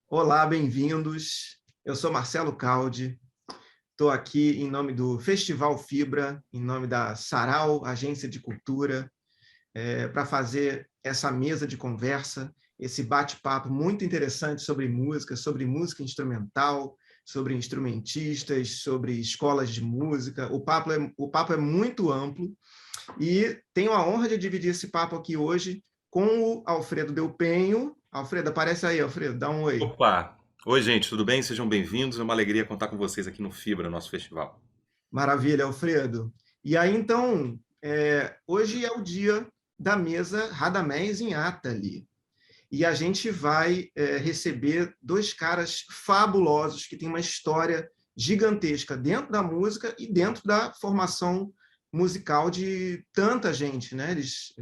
Olá, bem-vindos. Eu sou Marcelo Caldi, estou aqui em nome do Festival Fibra, em nome da Sarau, Agência de Cultura, para fazer essa mesa de conversa, esse bate-papo muito interessante sobre música instrumental, sobre instrumentistas, sobre escolas de música. O papo é muito amplo e tenho a honra de dividir esse papo aqui hoje com o Alfredo Delpenho. Alfredo, aparece aí, Alfredo, dá um oi. Opa! Oi, gente, tudo bem? Sejam bem-vindos. É uma alegria contar com vocês aqui no Fibra, nosso festival. Maravilha, Alfredo. E aí, então, hoje é o dia da mesa Radamés em Atali. E a gente vai receber dois caras fabulosos que têm uma história gigantesca dentro da música e dentro da formação musical de tanta gente, né? Eles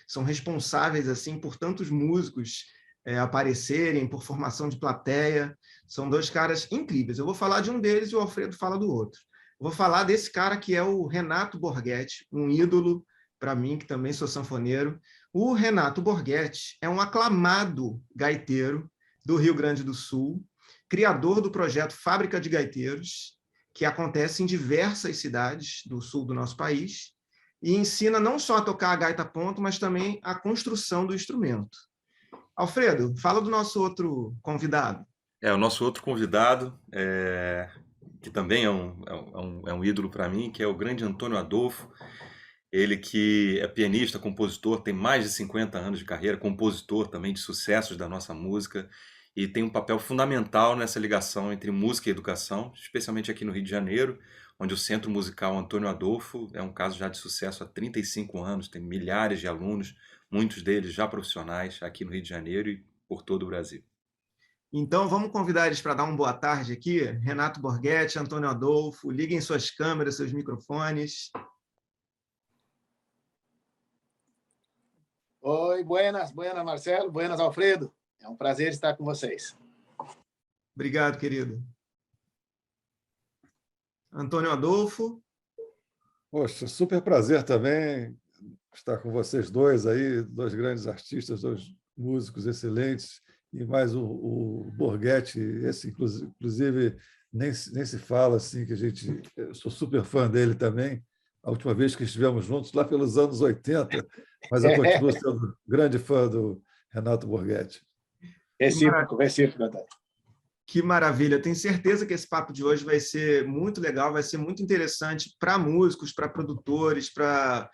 são responsáveis assim por tantos músicos aparecerem, por formação de plateia. São dois caras incríveis. Eu vou falar de um deles e o Alfredo fala do outro. Eu vou falar desse cara que é o Renato Borghetti, um ídolo para mim, que também sou sanfoneiro. O Renato Borghetti é um aclamado gaiteiro do Rio Grande do Sul, criador do projeto Fábrica de Gaiteiros, que acontece em diversas cidades do sul do nosso país, e ensina não só a tocar a gaita ponto, mas também a construção do instrumento. Alfredo, fala do nosso outro convidado. O nosso outro convidado, que também é um ídolo para mim, que é o grande Antônio Adolfo. Ele que é pianista, compositor, tem mais de 50 anos de carreira, compositor também de sucessos da nossa música, e tem um papel fundamental nessa ligação entre música e educação, especialmente aqui no Rio de Janeiro, onde o Centro Musical Antônio Adolfo é um caso já de sucesso há 35 anos, tem milhares de alunos, muitos deles já profissionais aqui no Rio de Janeiro e por todo o Brasil. Então, vamos convidar eles para dar uma boa tarde aqui. Renato Borghetti, Antônio Adolfo, liguem suas câmeras, seus microfones. Oi, buenas, buenas, Marcelo, buenas, Alfredo. É um prazer estar com vocês. Obrigado, querido. Antônio Adolfo. Poxa, super prazer também estar com vocês dois aí, dois grandes artistas, dois músicos excelentes, e mais o Borghetti, esse inclusive nem se fala assim que eu sou super fã dele também. A última vez que estivemos juntos lá pelos anos 80, mas eu continuo sendo grande fã do Renato Borghetti. Recíproco, Antônio. Que maravilha! Tenho certeza que esse papo de hoje vai ser muito legal, vai ser muito interessante para músicos, para produtores, para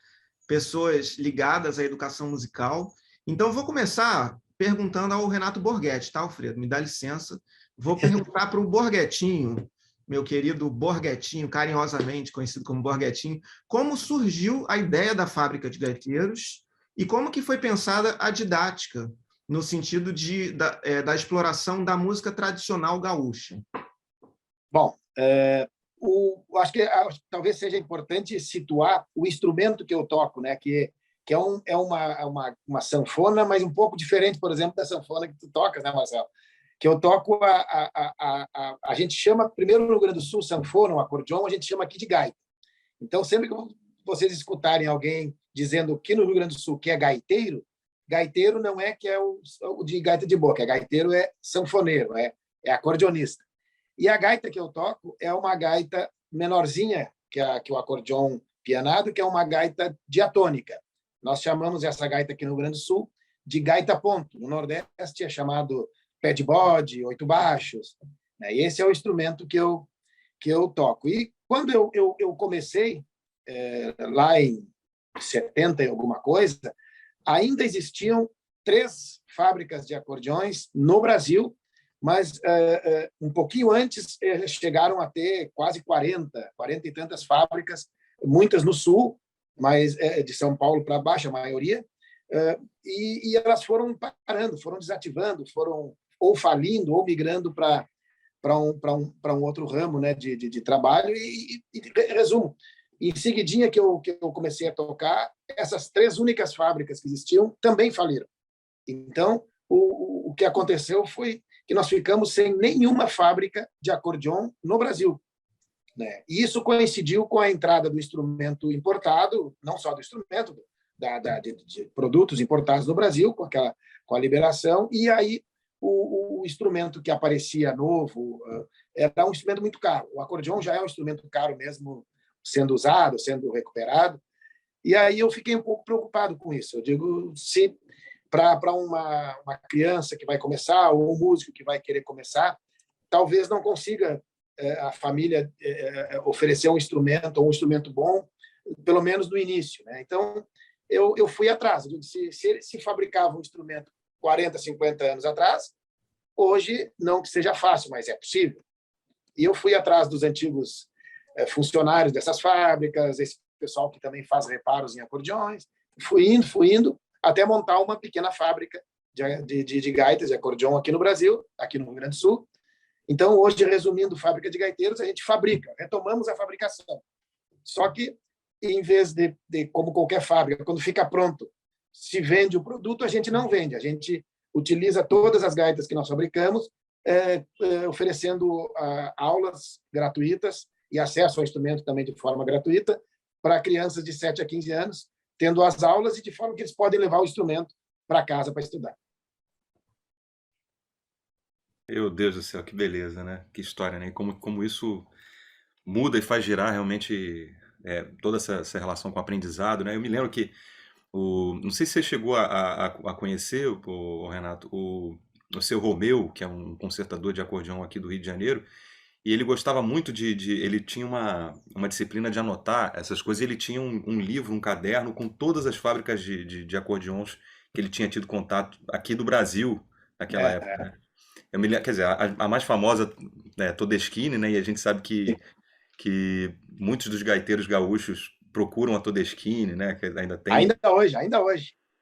pessoas ligadas à educação musical. Então, vou começar perguntando ao Renato Borghetti, tá, Alfredo? Me dá licença. Vou perguntar para o Borghetinho, meu querido Borghetinho, carinhosamente conhecido como Borghetinho, como surgiu a ideia da Fábrica de Gaiteiros e como que foi pensada a didática no sentido da exploração da música tradicional gaúcha. Bom, acho que talvez seja importante situar o instrumento que eu toco, né? Que é uma sanfona, mas um pouco diferente, por exemplo, da sanfona que tu tocas, né, Marcelo? Que eu toco, a gente chama, primeiro no Rio Grande do Sul, sanfona, um acordeon, a gente chama aqui de gaita. Então, sempre que vocês escutarem alguém dizendo que no Rio Grande do Sul que é gaiteiro, gaiteiro não é que é o de gaita de boca, gaiteiro é sanfoneiro, é acordeonista. E a gaita que eu toco é uma gaita menorzinha que o acordeon pianado, que é uma gaita diatônica. Nós chamamos essa gaita aqui no Rio Grande do Sul de gaita ponto. No Nordeste é chamado pé de bode, oito baixos. Esse é o instrumento que eu toco. E quando eu comecei, lá em 70 e alguma coisa, ainda existiam 3 fábricas de acordeões no Brasil, mas um pouquinho antes chegaram a ter quase 40 e tantas fábricas, muitas no sul, mas de São Paulo para baixo, a maioria, e elas foram parando, foram desativando, foram ou falindo ou migrando para um outro ramo, né, de trabalho. E resumo, em seguidinha que eu comecei a tocar, essas 3 únicas fábricas que existiam também faliram. Então, o que aconteceu foi que nós ficamos sem nenhuma fábrica de acordeon no Brasil, né? E isso coincidiu com a entrada do instrumento importado, não só do instrumento, de produtos importados no Brasil, com a liberação, e aí o instrumento que aparecia novo era um instrumento muito caro. O acordeon já é um instrumento caro mesmo, sendo usado, sendo recuperado. E aí eu fiquei um pouco preocupado com isso. Eu digo, se para uma criança que vai começar, ou um músico que vai querer começar, talvez não consiga a família oferecer um instrumento, ou um instrumento bom, pelo menos no início, né? Então, eu fui atrás. Eu digo, se fabricava um instrumento 40, 50 anos atrás, hoje não que seja fácil, mas é possível. E eu fui atrás dos antigos funcionários dessas fábricas, esse pessoal que também faz reparos em acordeões. Fui indo, até montar uma pequena fábrica de gaitas, de acordeão aqui no Brasil, aqui no Rio Grande do Sul. Então, hoje, resumindo, fábrica de gaiteiros, a gente fabrica, retomamos a fabricação. Só que, em vez de como qualquer fábrica, quando fica pronto, se vende o produto, a gente não vende. A gente utiliza todas as gaitas que nós fabricamos, oferecendo aulas gratuitas e acesso ao instrumento também de forma gratuita para crianças de 7 a 15 anos, tendo as aulas e de forma que eles podem levar o instrumento para casa para estudar. Meu Deus do céu, que beleza, né? Que história, né? E como isso muda e faz girar realmente toda essa relação com o aprendizado, né? Eu me lembro que não sei se você chegou a conhecer, Renato, o seu Romeu, que é um concertador de acordeão aqui do Rio de Janeiro, e ele gostava muito ele tinha uma disciplina de anotar essas coisas, e ele tinha um livro, um caderno com todas as fábricas de acordeões que ele tinha tido contato aqui do Brasil naquela época, né? Quer dizer, a mais famosa é Todeschini, né? E a gente sabe que muitos dos gaiteiros gaúchos procuram a Todeschini, né? Que ainda tem. Ainda hoje.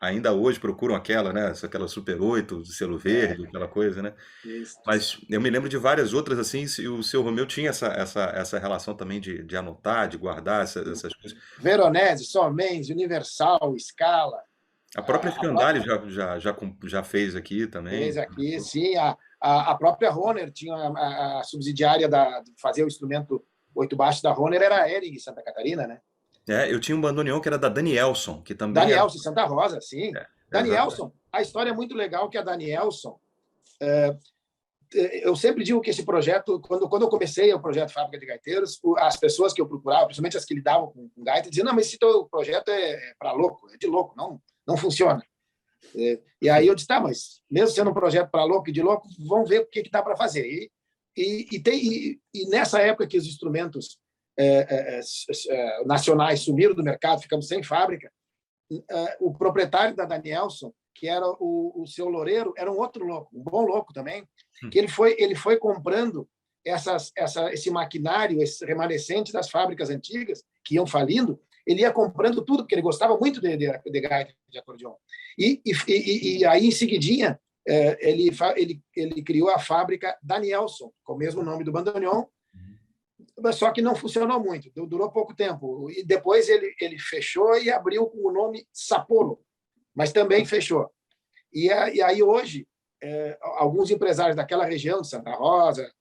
Ainda hoje procuram aquela, né? Aquela Super 8, de selo verde, aquela coisa, né? Isso. Mas eu me lembro de várias outras, assim, e o seu Romeu tinha essa relação também de anotar, de guardar essas coisas. Veronese, Somens, Universal, Scala. A própria Scandale já fez aqui também. Fez aqui, sim. A própria Hohner tinha a subsidiária de fazer o instrumento 8 baixo da Hohner, era a Hering, Santa Catarina, né? Eu tinha um bandoneon que era da Danielson, que também Danielson, Santa Rosa, sim. Danielson, exatamente. a história é muito legal que a Danielson... eu sempre digo que esse projeto, quando eu comecei o projeto Fábrica de Gaiteiros, as pessoas que eu procurava, principalmente as que lidavam com gaita, diziam, não, mas esse teu projeto é para louco, é de louco, não funciona. E aí eu disse, tá, mas mesmo sendo um projeto para louco e de louco, vamos ver o que dá para fazer. E nessa época que os instrumentos nacionais sumiram do mercado, ficamos sem fábrica, o proprietário da Danielson, que era o seu Loureiro, era um outro louco, um bom louco também, que ele foi comprando esse maquinário, esse remanescente das fábricas antigas que iam falindo, ele ia comprando tudo, porque ele gostava muito de gaita de acordeão. E aí, em seguidinha, ele criou a fábrica Danielson, com o mesmo nome do bandoneon, só que não funcionou muito, durou pouco tempo. E depois ele fechou e abriu com o nome Sapporo, mas também fechou. E aí, hoje, alguns empresários daquela região, de Santa Rosa,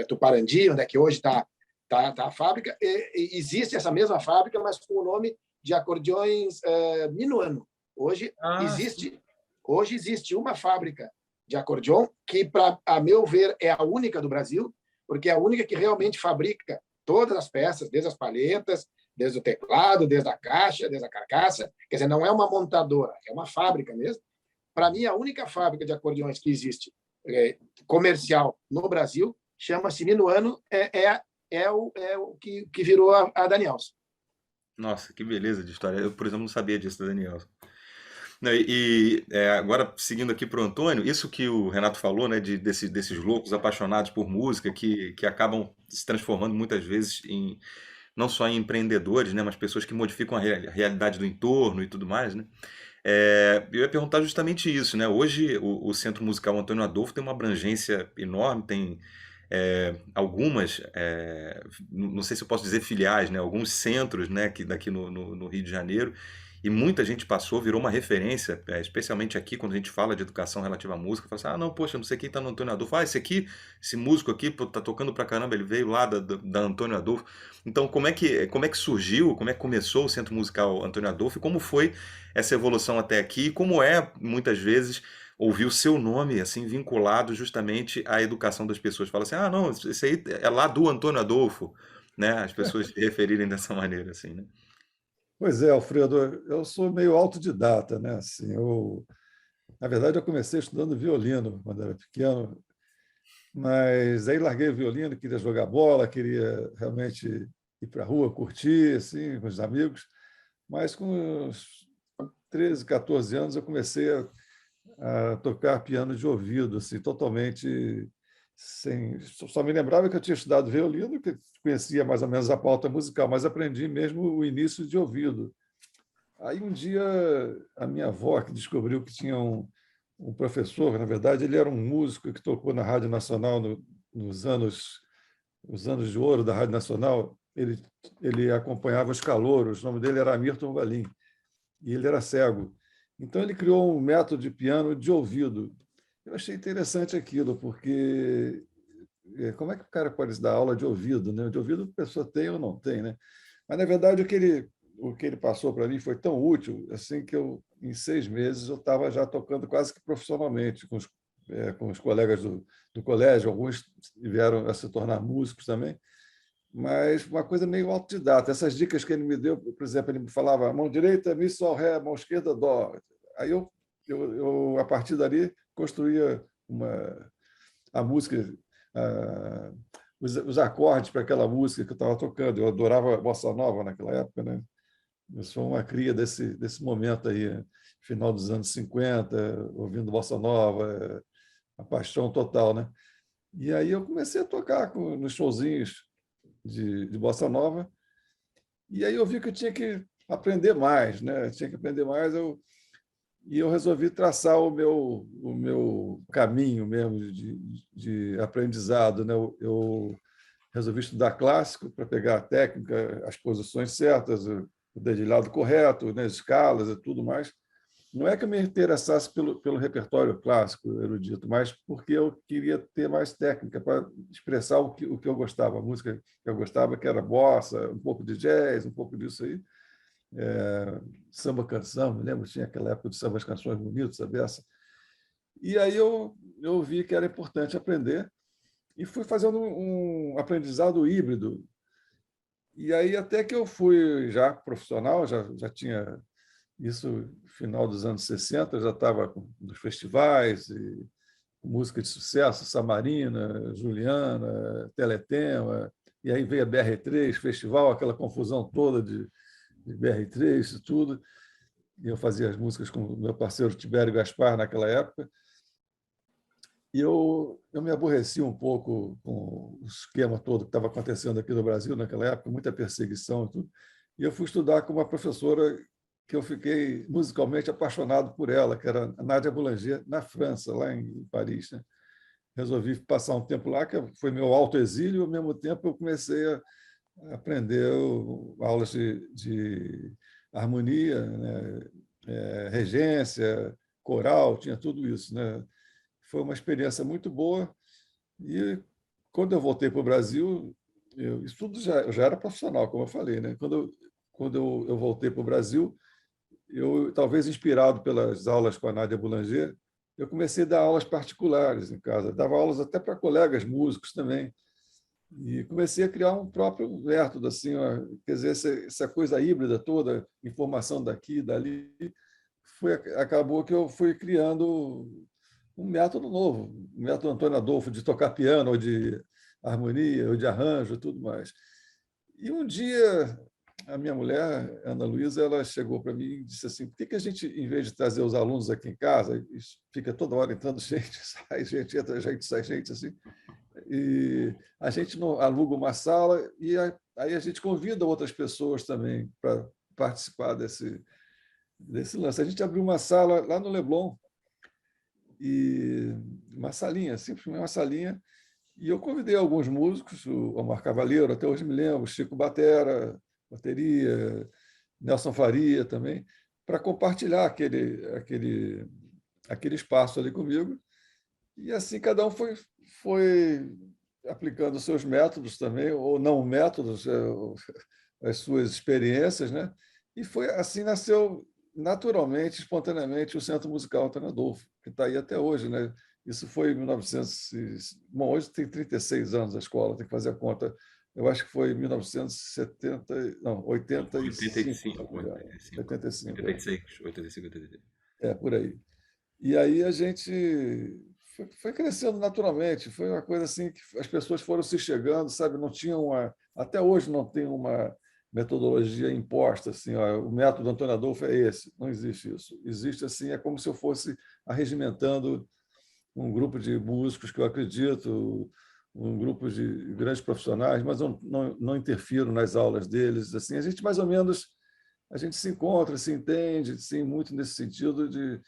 Tuparandi, onde é que hoje está a fábrica, existe essa mesma fábrica, mas com o nome de acordeões Minuano. Hoje existe uma fábrica de acordeão que, a meu ver, é a única do Brasil, porque é a única que realmente fabrica todas as peças, desde as palhetas, desde o teclado, desde a caixa, desde a carcaça. Quer dizer, não é uma montadora, é uma fábrica mesmo. Para mim, a única fábrica de acordeões que existe comercial no Brasil chama-se Minuano, é o que virou a Danielson. Nossa, que beleza de história. Eu, por exemplo, não sabia disso da Danielson. Agora, seguindo aqui para o Antônio, isso que o Renato falou, né, desses loucos apaixonados por música que acabam se transformando muitas vezes não só em empreendedores, né, mas pessoas que modificam a realidade do entorno e tudo mais, né? Eu ia perguntar justamente isso, né? Hoje o Centro Musical Antônio Adolfo tem uma abrangência enorme, tem algumas, não sei se eu posso dizer filiais, né? Alguns centros, né, daqui no Rio de Janeiro, e muita gente virou uma referência, especialmente aqui, quando a gente fala de educação relativa à música, fala assim, não, poxa, não sei quem está no Antônio Adolfo, esse músico aqui, pô, tá tocando pra caramba, ele veio lá da Antônio Adolfo. Então, como é que surgiu, como é que começou o Centro Musical Antônio Adolfo, e como foi essa evolução até aqui, e como muitas vezes, ouvir o seu nome assim vinculado justamente à educação das pessoas. Fala assim, ah, não, isso aí é lá do Antônio Adolfo, né? As pessoas se referirem dessa maneira, assim, né? Pois é, Alfredo, eu sou meio autodidata, né? Assim, na verdade, eu comecei estudando violino quando era pequeno, mas aí larguei o violino, queria jogar bola, queria realmente ir para a rua, curtir, assim, com os amigos, mas com uns 13, 14 anos eu comecei a tocar piano de ouvido, assim, totalmente sem. Só me lembrava que eu tinha estudado violino, que conhecia mais ou menos a pauta musical, mas aprendi mesmo o início de ouvido. Aí um dia a minha avó, que descobriu que tinha um professor, na verdade ele era um músico que tocou na Rádio Nacional nos os anos de ouro da Rádio Nacional, ele acompanhava os calouros, o nome dele era Amirton Valim, e ele era cego. Então ele criou um método de piano de ouvido. Eu achei interessante aquilo, porque como é que o cara pode dar aula de ouvido, né? De ouvido a pessoa tem ou não tem, né? Mas, na verdade, o que ele passou para mim foi tão útil assim que em 6 meses eu estava já tocando quase que profissionalmente com os colegas do colégio, alguns vieram a se tornar músicos também, mas uma coisa meio autodidata. Essas dicas que ele me deu, por exemplo, ele me falava mão direita, mi, sol, ré, mão esquerda, dó. Aí a partir dali, construía a música, a, os acordes para aquela música que eu estava tocando. Eu adorava bossa nova naquela época, né? Eu sou uma cria desse momento aí, final dos anos 50, ouvindo bossa nova, a paixão total, né? E aí eu comecei a tocar nos showzinhos de bossa nova, e aí eu vi que eu tinha que aprender mais, né? Eu tinha que aprender mais, e eu resolvi traçar o meu caminho mesmo de aprendizado, né? Eu resolvi estudar clássico para pegar a técnica, as posições certas, o dedilhado correto, né? As escalas e tudo mais. Não é que eu me interessasse pelo repertório clássico erudito, mas porque eu queria ter mais técnica para expressar o que eu gostava, a música que eu gostava, que era bossa, um pouco de jazz, um pouco disso aí. Samba canção, me lembro, tinha aquela época de sambas canções bonitas, a beça. E aí eu vi que era importante aprender e fui fazendo um aprendizado híbrido. E aí até que eu fui já profissional, já tinha isso final dos anos 60, já estava nos festivais, e música de sucesso, Samarina, Juliana, Teletema, e aí veio a BR3, festival, aquela confusão toda de BR3 e tudo. E eu fazia as músicas com o meu parceiro Tibério Gaspar naquela época. E eu me aborreci um pouco com o esquema todo que estava acontecendo aqui no Brasil naquela época, muita perseguição e tudo. E eu fui estudar com uma professora que eu fiquei musicalmente apaixonado por ela, que era a Nádia Boulanger, na França, lá em Paris, né? Resolvi passar um tempo lá, que foi meu autoexílio, e ao mesmo tempo eu comecei a aprender aulas de harmonia, né? Regência, coral, tinha tudo isso, né? Foi uma experiência muito boa. E quando eu voltei para o Brasil, isso tudo eu já era profissional, como eu falei, né? Quando eu voltei para o Brasil, eu, talvez inspirado pelas aulas com a Nádia Boulanger, eu comecei a dar aulas particulares em casa. Dava aulas até para colegas músicos também. E comecei a criar um próprio método, assim, ó, quer dizer, essa coisa híbrida toda, informação daqui e dali, acabou que eu fui criando um método novo, um método Antônio Adolfo de tocar piano, ou de harmonia, ou de arranjo, tudo mais. E um dia a minha mulher, Ana Luísa, ela chegou para mim e disse assim: por que a gente, em vez de trazer os alunos aqui em casa, fica toda hora entrando gente, sai gente, entra gente, sai gente, assim, e a gente não aluga uma sala e aí a gente convida outras pessoas também para participar desse lance. A gente abriu uma sala lá no Leblon, e uma salinha, simplesmente uma salinha, e eu convidei alguns músicos, o Omar Cavalheiro, até hoje me lembro, Chico Batera, bateria, Nelson Faria também, para compartilhar aquele espaço ali comigo. E assim cada um foi aplicando os seus métodos também, ou não métodos, as suas experiências, né? E foi assim nasceu naturalmente, espontaneamente, o Centro Musical Antônio Adolfo. que está aí até hoje, né? Isso foi em 1900. Bom, hoje tem 36 anos a escola, tem que fazer a conta. Eu acho que foi em 1970, não, 85, 85, 85, 85, 86, 85, 86. por aí. E aí a gente foi crescendo naturalmente, foi uma coisa assim que as pessoas foram se chegando, sabe? Não tinha até hoje não tem uma metodologia imposta, assim, ó, o método Antônio Adolfo é esse, não existe isso. Existe assim, é como se eu fosse arregimentando um grupo de músicos que eu acredito, um grupo de grandes profissionais, mas eu não interfiro nas aulas deles. Assim, a gente mais ou menos a gente se encontra, se entende, sim, muito nesse sentido de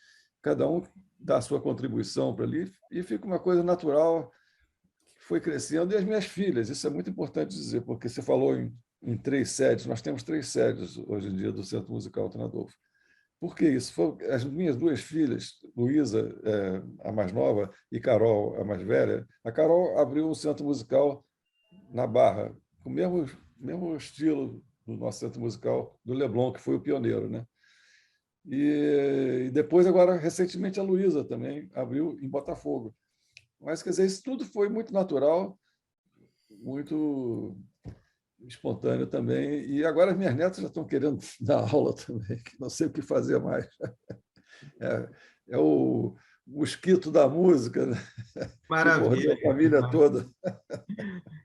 cada um dar a sua contribuição para ali e fica uma coisa natural que foi crescendo. E as minhas filhas, isso é muito importante dizer, porque você falou em 3 sedes, nós temos 3 sedes hoje em dia do Centro Musical Antônio Adolfo. Por que isso? As minhas 2 filhas, Luísa, a mais nova, e Carol, a mais velha. A Carol abriu um centro musical na Barra, com o mesmo estilo do nosso centro musical do Leblon, que foi o pioneiro, né? E depois, agora, recentemente, a Luísa também abriu em Botafogo. Mas, quer dizer, isso tudo foi muito natural, muito espontâneo também. E agora as minhas netas já estão querendo dar aula também, que não sei o que fazer mais. É o mosquito da música, né? Que mordeu Maravilha. a família toda.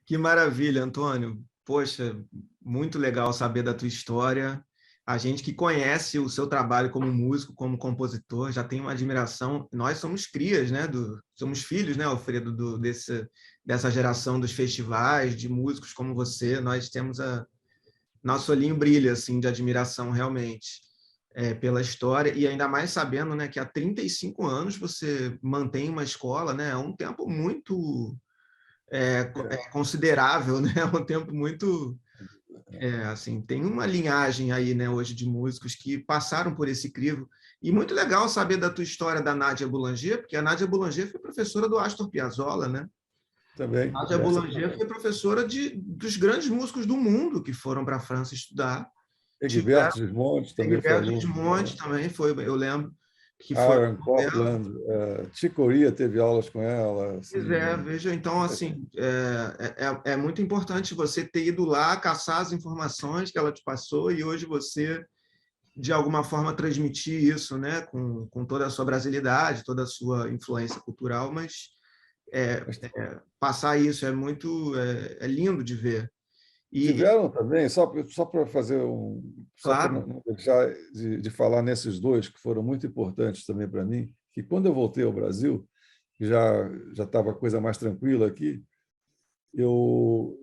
Que maravilha, Antônio. Poxa, muito legal saber da tua história. A gente que conhece o seu trabalho como músico, como compositor, já tem uma admiração. Nós somos crias, né? Somos filhos, né, Alfredo, dessa geração dos festivais, de músicos como você. Nós temos nosso olhinho brilha assim de admiração realmente pela história e ainda mais sabendo, né, que há 35 anos você mantém uma escola, né? É um tempo muito considerável, né? É um tempo muito assim, tem uma linhagem aí, né, hoje de músicos que passaram por esse crivo. E muito legal saber da tua história da Nádia Boulanger, porque a Nádia Boulanger foi professora do Astor Piazzolla, né? Também. Nádia Boulanger foi professora dos grandes músicos do mundo que foram para a França estudar. Egberto Tiveram Gismonti também foi Egberto aluno Gismonti dela. também foi, eu lembro que foi Aaron dela. Copland, Chick Corea teve aulas com ela. Pois Assim, veja, então, assim, é muito importante você ter ido lá, caçar as informações que ela te passou e hoje você, de alguma forma, transmitir isso, né, com toda a sua brasilidade, toda a sua influência cultural, mas passar isso é lindo de ver. E, tiveram também, só para fazer só para claro, não deixar de falar nesses dois que foram muito importantes também para mim, que quando eu voltei ao Brasil, já estava a coisa mais tranquila aqui, eu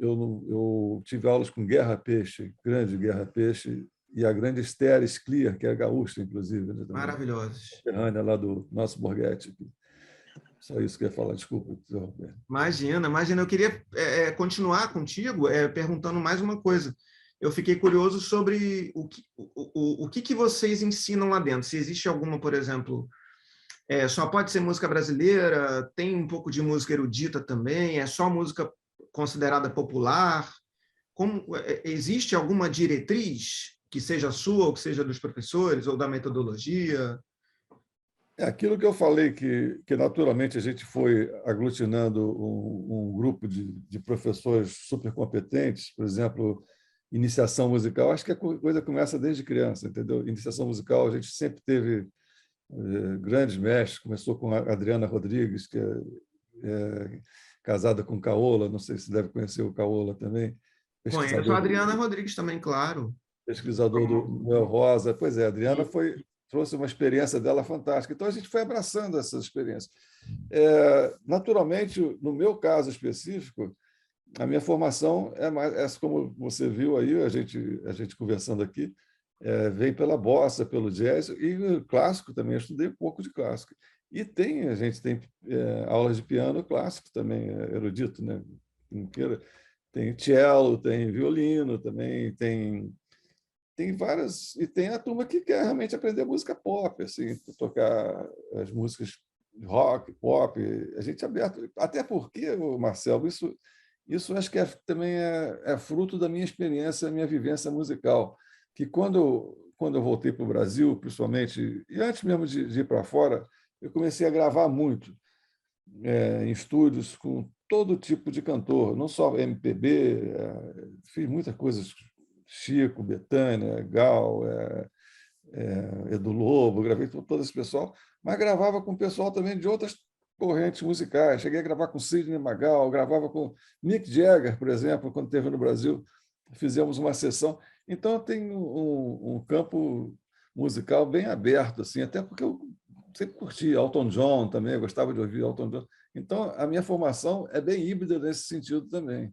tive aulas com Guerra Peixe, grande Guerra Peixe, e a grande Esther Scliar, que é gaúcha, inclusive, né, também, maravilhosos. conterrânea lá do nosso Borghetti. Só isso que eu ia falar, desculpa interromper. Imagina, imagina. Eu queria continuar contigo perguntando mais uma coisa. Eu fiquei curioso sobre o que vocês ensinam lá dentro. Se existe alguma, por exemplo, só pode ser música brasileira, tem um pouco de música erudita também, é só música considerada popular? Existe alguma diretriz que seja sua, ou que seja dos professores, ou da metodologia? É aquilo que eu falei, que naturalmente a gente foi aglutinando um grupo de professores super competentes, por exemplo, iniciação musical. Acho que a coisa começa desde criança, entendeu? Iniciação musical, a gente sempre teve grandes mestres. Começou com a Adriana Rodrigues, que é casada com Caola, não sei se deve conhecer o Caola também, Conheço a pesquisador, Adriana Rodrigues também, claro. pesquisador do Noel Rosa. Pois é, a Adriana trouxe uma experiência dela fantástica. Então, a gente foi abraçando essas experiências. Naturalmente, no meu caso específico, a minha formação como você viu aí, a gente conversando aqui, vem pela bossa, pelo jazz, e clássico também, eu estudei um pouco de clássico. E a gente tem aulas de piano clássico também, erudito, né? Tem cello, tem violino também, tem várias, e tem a turma que quer realmente aprender música pop, assim, tocar as músicas rock, pop, a gente é aberto, até porque, Marcelo, isso acho que também é fruto da minha experiência, da minha vivência musical, que quando eu voltei para o Brasil, principalmente, e antes mesmo de ir para fora, eu comecei a gravar muito em estúdios com todo tipo de cantor, não só MPB, fiz muitas coisas, Chico, Bethânia, Gal, Edu Lobo, gravei com todo esse pessoal, mas gravava com o pessoal também de outras correntes musicais. Cheguei a gravar com Sidney Magal, gravava com Mick Jagger, por exemplo, quando esteve no Brasil, fizemos uma sessão. Então, tem um campo musical bem aberto, assim, até porque eu sempre curti Elton John também, eu gostava de ouvir Elton John. Então, a minha formação é bem híbrida nesse sentido também.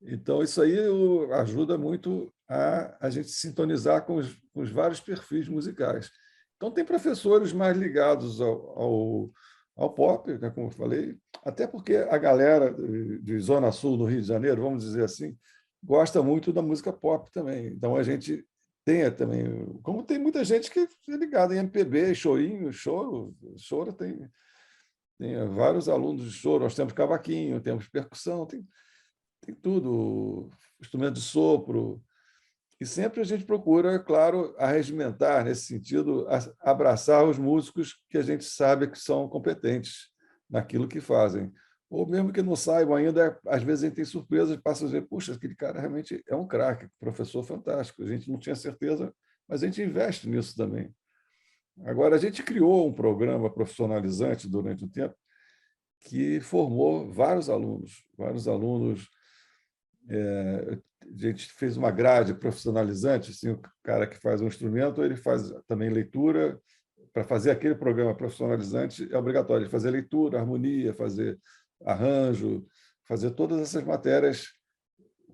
Então, isso aí ajuda muito a gente sintonizar com os vários perfis musicais. Então, tem professores mais ligados ao pop, né, como eu falei, até porque a galera de Zona Sul, no Rio de Janeiro, vamos dizer assim, gosta muito da música pop também. Então, a gente tem também, como tem muita gente que é ligada em MPB, chorinho, choro tem vários alunos de choro, nós temos cavaquinho, temos percussão, tem tudo, instrumento de sopro, e sempre a gente procura, claro, arregimentar, nesse sentido, abraçar os músicos que a gente sabe que são competentes naquilo que fazem. Ou mesmo que não saibam ainda, às vezes a gente tem surpresas, passa a dizer, puxa, aquele cara realmente é um craque, professor fantástico. A gente não tinha certeza, mas a gente investe nisso também. Agora, a gente criou um programa profissionalizante durante um tempo que formou vários alunos. A gente fez uma grade profissionalizante, assim, o cara que faz um instrumento, ele faz também leitura. Para fazer aquele programa profissionalizante, é obrigatório fazer leitura, harmonia, fazer arranjo, fazer todas essas matérias,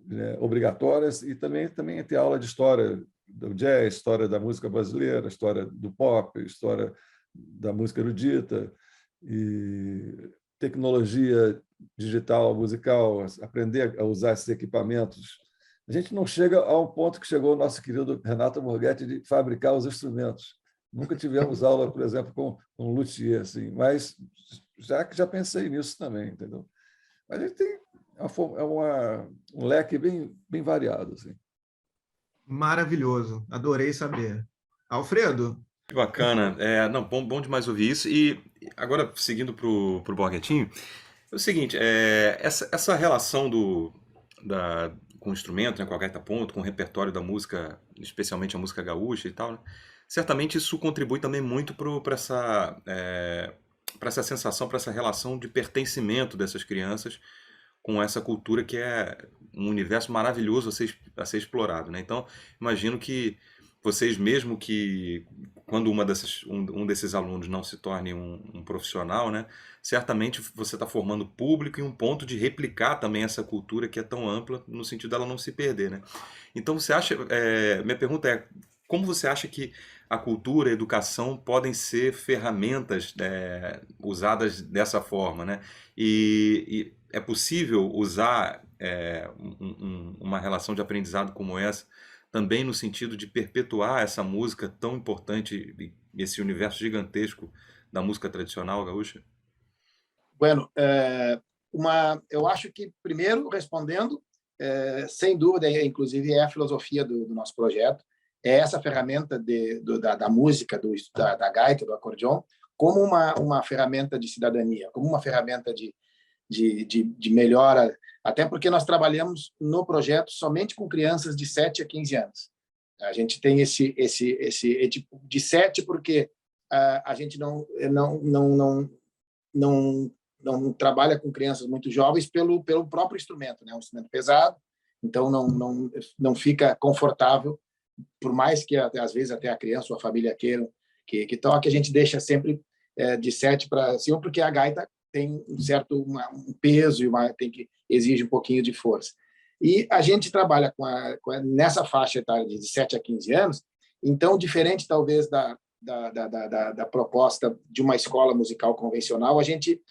né, obrigatórias, e também ter aula de história do jazz, história da música brasileira, história do pop, história da música erudita, e tecnologia digital, musical, aprender a usar esses equipamentos. A gente não chega a um ponto que chegou o nosso querido Renato Borghetti de fabricar os instrumentos. Nunca tivemos aula, por exemplo, com um luthier, assim, mas já pensei nisso também, entendeu? A gente tem um leque bem variado. Assim. Maravilhoso, adorei saber. Alfredo? Que bacana. Não, bom demais ouvir isso. E agora, seguindo para o Borghettini, é o seguinte, essa relação com o instrumento, né, com a gaita ponto, com o repertório da música, especialmente a música gaúcha e tal, né, certamente isso contribui também muito para essa sensação, para essa relação de pertencimento dessas crianças com essa cultura que é um universo maravilhoso a ser explorado, né? Então, imagino que vocês, mesmo que quando um desses alunos não se torne um profissional, né, certamente você está formando público e um ponto de replicar também essa cultura que é tão ampla, no sentido dela não se perder, né? Então, você acha, minha pergunta é, como você acha que a cultura e a educação podem ser ferramentas usadas dessa forma, né? E é possível usar uma relação de aprendizado como essa também no sentido de perpetuar essa música tão importante, esse universo gigantesco da música tradicional gaúcha? Bueno, eu acho que, primeiro, respondendo, sem dúvida, inclusive é a filosofia do nosso projeto, é essa ferramenta da música, da gaita, do acordeon, como uma ferramenta de cidadania, como uma ferramenta de melhora, até porque nós trabalhamos no projeto somente com crianças de 7 a 15 anos. A gente tem esse tipo de 7 porque a gente não trabalha com crianças muito jovens pelo próprio instrumento, né? Um instrumento pesado, então não fica confortável, por mais que às vezes até a criança ou a família queiram que toque, a gente deixa sempre de 7 para cima, porque a gaita tem um peso e exige um pouquinho de força. E a gente trabalha nessa faixa etária de 7 a 15 anos, então, diferente talvez da proposta de uma escola musical convencional, a gente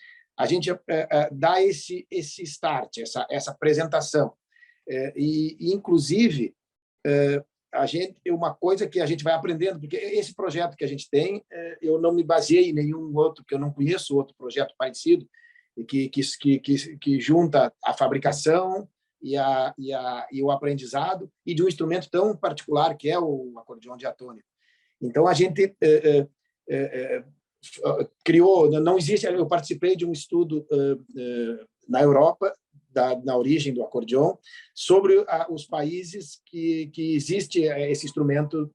dá esse start, essa apresentação. E inclusive, uma coisa que a gente vai aprendendo, porque esse projeto que a gente tem, eu não me baseei em nenhum outro, que eu não conheço outro projeto parecido, que junta a fabricação e o aprendizado, e de um instrumento tão particular que é o acordeão diatônico. Então, a gente criou, não existe, eu participei de um estudo na Europa, na origem do acordeon, sobre os países que existe esse instrumento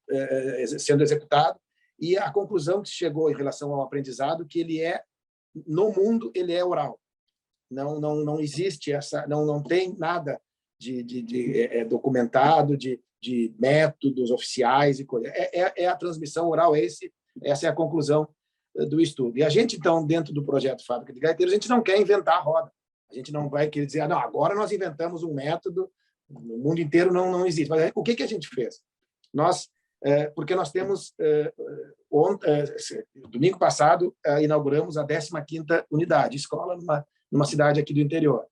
sendo executado, e a conclusão que se chegou em relação ao aprendizado, que no mundo, ele é oral. Não existe não tem nada de documentado, de métodos oficiais e coisa. É a transmissão oral, essa é a conclusão do estudo. E a gente, então, dentro do projeto Fábrica de Gaiteiros, a gente não quer inventar a roda. A gente não vai querer dizer, não, agora nós inventamos um método, no mundo inteiro não existe. Mas o que a gente fez? Porque nós temos, domingo passado, inauguramos a 15ª unidade, escola numa cidade aqui do interior.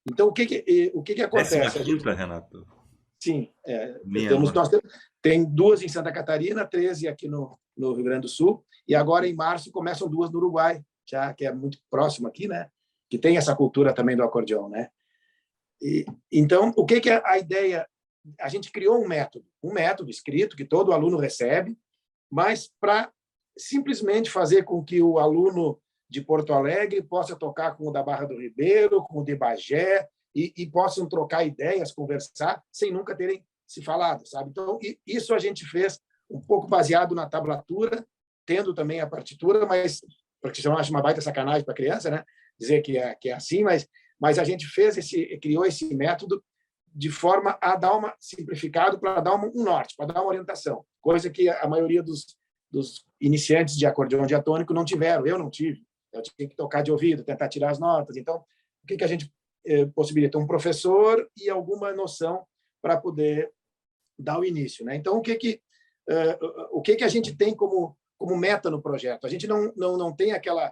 Então, o que acontece? 15ª, Renato? Sim. Tem 2 em Santa Catarina, 13 aqui no Rio Grande do Sul, e agora, em março, começam 2 no Uruguai, já que é muito próximo aqui, né? Que tem essa cultura também do acordeão, né? Então, o que é a ideia? A gente criou um método escrito que todo aluno recebe, mas para simplesmente fazer com que o aluno de Porto Alegre possa tocar com o da Barra do Ribeiro, com o de Bagé, e possam trocar ideias, conversar, sem nunca terem se falado, sabe? Então, isso a gente fez um pouco baseado na tablatura, tendo também a partitura, mas porque senão acho uma baita sacanagem para a criança, né? Dizer que é assim, mas a gente criou esse método de forma a dar uma simplificado para dar um norte, para dar uma orientação, coisa que a maioria dos iniciantes de acordeão diatônico não tiveram. Eu não tive. Eu tinha que tocar de ouvido, tentar tirar as notas. Então, o que a gente possibilita? Um professor e alguma noção para poder dar o início, né? Então, o que a gente tem como meta no projeto? A gente não tem aquela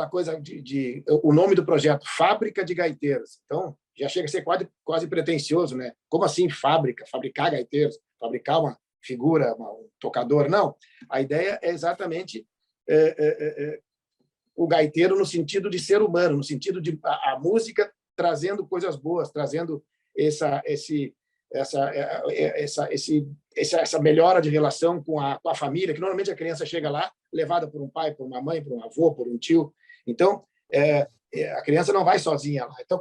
coisa o nome do projeto, Fábrica de Gaiteiros. Então, já chega a ser quase pretensioso, né? Como assim fábrica? Fabricar gaiteiros? Fabricar uma figura, um tocador? Não. A ideia é exatamente o gaiteiro no sentido de ser humano, no sentido de a música trazendo coisas boas, trazendo essa melhora de relação com a família, que normalmente a criança chega lá levada por um pai, por uma mãe, por um avô, por um tio. Então, a criança não vai sozinha lá. Então,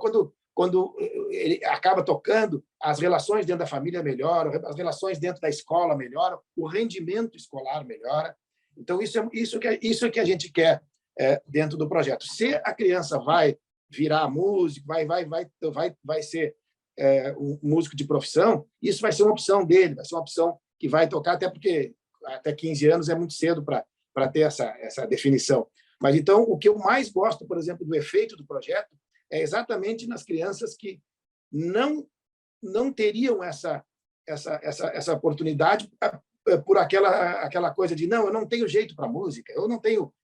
quando ele acaba tocando, as relações dentro da família melhoram, as relações dentro da escola melhoram, o rendimento escolar melhora. Então, isso que a gente quer dentro do projeto. Se a criança vai virar músico, vai ser um músico de profissão, isso vai ser uma opção dele, vai ser uma opção que vai tocar, até porque até 15 anos é muito cedo para ter essa definição. Mas, então, o que eu mais gosto, por exemplo, do efeito do projeto é exatamente nas crianças que não teriam essa oportunidade por aquela coisa de eu não tenho jeito para música,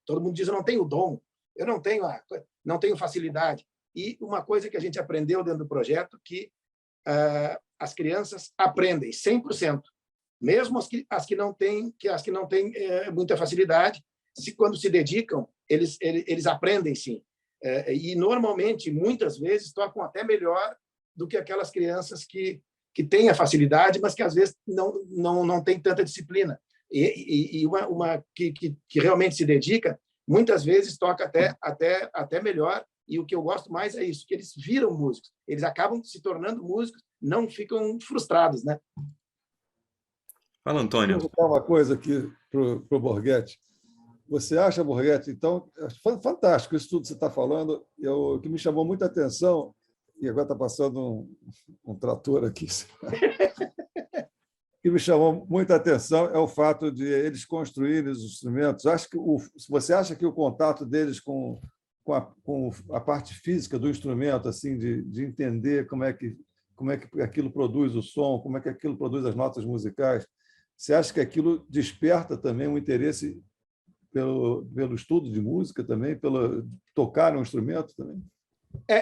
todo mundo diz eu não tenho dom, eu não tenho facilidade. E uma coisa que a gente aprendeu dentro do projeto que as crianças aprendem 100%, mesmo as que não têm muita facilidade, quando se dedicam, eles aprendem sim. E normalmente, muitas vezes, tocam até melhor do que aquelas crianças que têm a facilidade, mas que às vezes não têm tanta disciplina. E uma que realmente se dedica, muitas vezes toca até melhor. E o que eu gosto mais é isso, que eles viram músicos, eles acabam se tornando músicos, não ficam frustrados, né? Fala, Antônio. Vou botar uma coisa aqui para o Borghetti. Você acha, Borghetti, então, fantástico isso tudo que você está falando. O que me chamou muita atenção, e agora está passando um trator aqui, o que me chamou muita atenção é o fato de eles construírem os instrumentos. Acho que você acha que o contato deles com a parte física do instrumento, assim, de entender como é que aquilo produz o som, como é que aquilo produz as notas musicais, você acha que aquilo desperta também um interesse pelo estudo de música também, pelo tocar um instrumento também?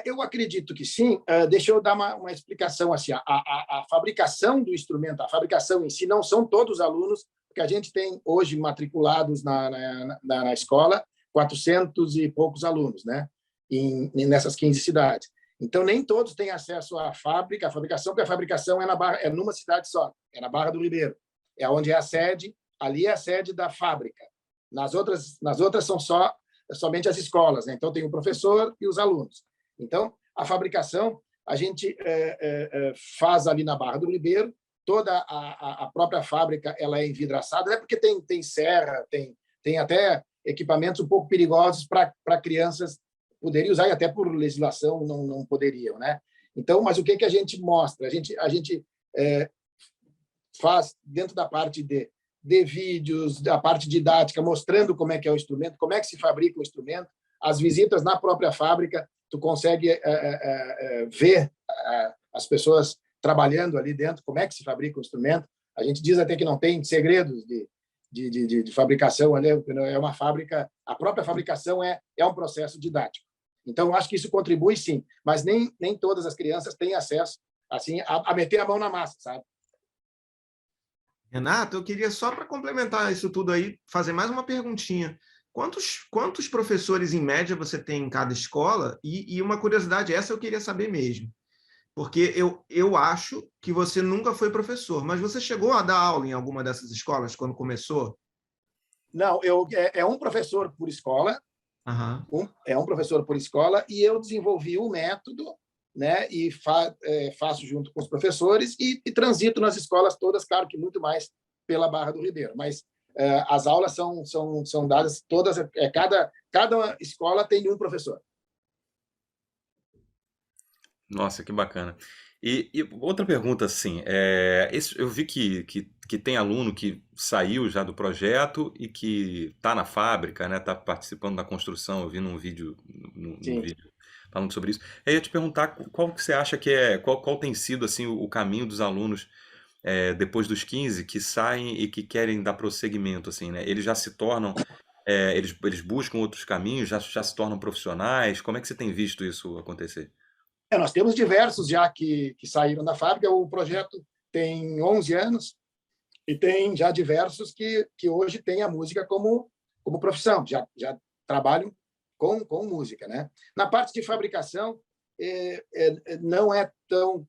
Eu acredito que sim. Deixa eu dar uma explicação. Assim, a fabricação do instrumento, a fabricação em si, não são todos os alunos, porque a gente tem hoje matriculados na escola 400 e poucos alunos, né? Nessas 15 cidades. Então, nem todos têm acesso à fabricação, porque a fabricação é numa cidade só, é na Barra do Ribeiro. É onde é a sede, ali é a sede da fábrica. Nas outras são somente as escolas, né? Então tem o professor e os alunos. Então a fabricação a gente faz ali na Barra do Ribeiro. Toda a própria fábrica ela é envidraçada, porque tem serra, tem até equipamentos um pouco perigosos para crianças poderem usar, e até por legislação não poderiam, né? Então, mas o que a gente mostra? A gente faz dentro da parte de vídeos, da parte didática, mostrando como é que é o instrumento, como é que se fabrica o instrumento. As visitas na própria fábrica, tu consegue ver as pessoas trabalhando ali dentro, como é que se fabrica o instrumento. A gente diz até que não tem segredos de fabricação, ali, é uma fábrica, a própria fabricação é um processo didático. Então, acho que isso contribui, sim, mas nem todas as crianças têm acesso assim, a meter a mão na massa, sabe? Renato, eu queria só para complementar isso tudo aí, fazer mais uma perguntinha. Quantos professores, em média, você tem em cada escola? E uma curiosidade, essa eu queria saber mesmo. Porque eu acho que você nunca foi professor, mas você chegou a dar aula em alguma dessas escolas quando começou? Não, é um professor por escola, Uhum. um professor por escola, e eu desenvolvi o método, né? E faço junto com os professores e transito nas escolas todas, claro que muito mais pela Barra do Ribeiro, mas as aulas são dadas todas, cada escola tem um professor. Nossa, que bacana. E outra pergunta, assim, eu vi que tem aluno que saiu já do projeto e que está na fábrica, né? Está participando da construção. Eu vi num vídeo, num Sim. vídeo falando sobre isso. Eu ia te perguntar qual que você acha qual tem sido assim o caminho dos alunos depois dos 15 que saem e que querem dar prosseguimento, assim, né? Eles já se tornam, eles buscam outros caminhos, já se tornam profissionais. Como é que você tem visto isso acontecer? Nós temos diversos já que saíram da fábrica. O projeto tem 11 anos e tem já diversos que hoje têm a música como profissão, já trabalham com música, né? Na parte de fabricação, não é tão...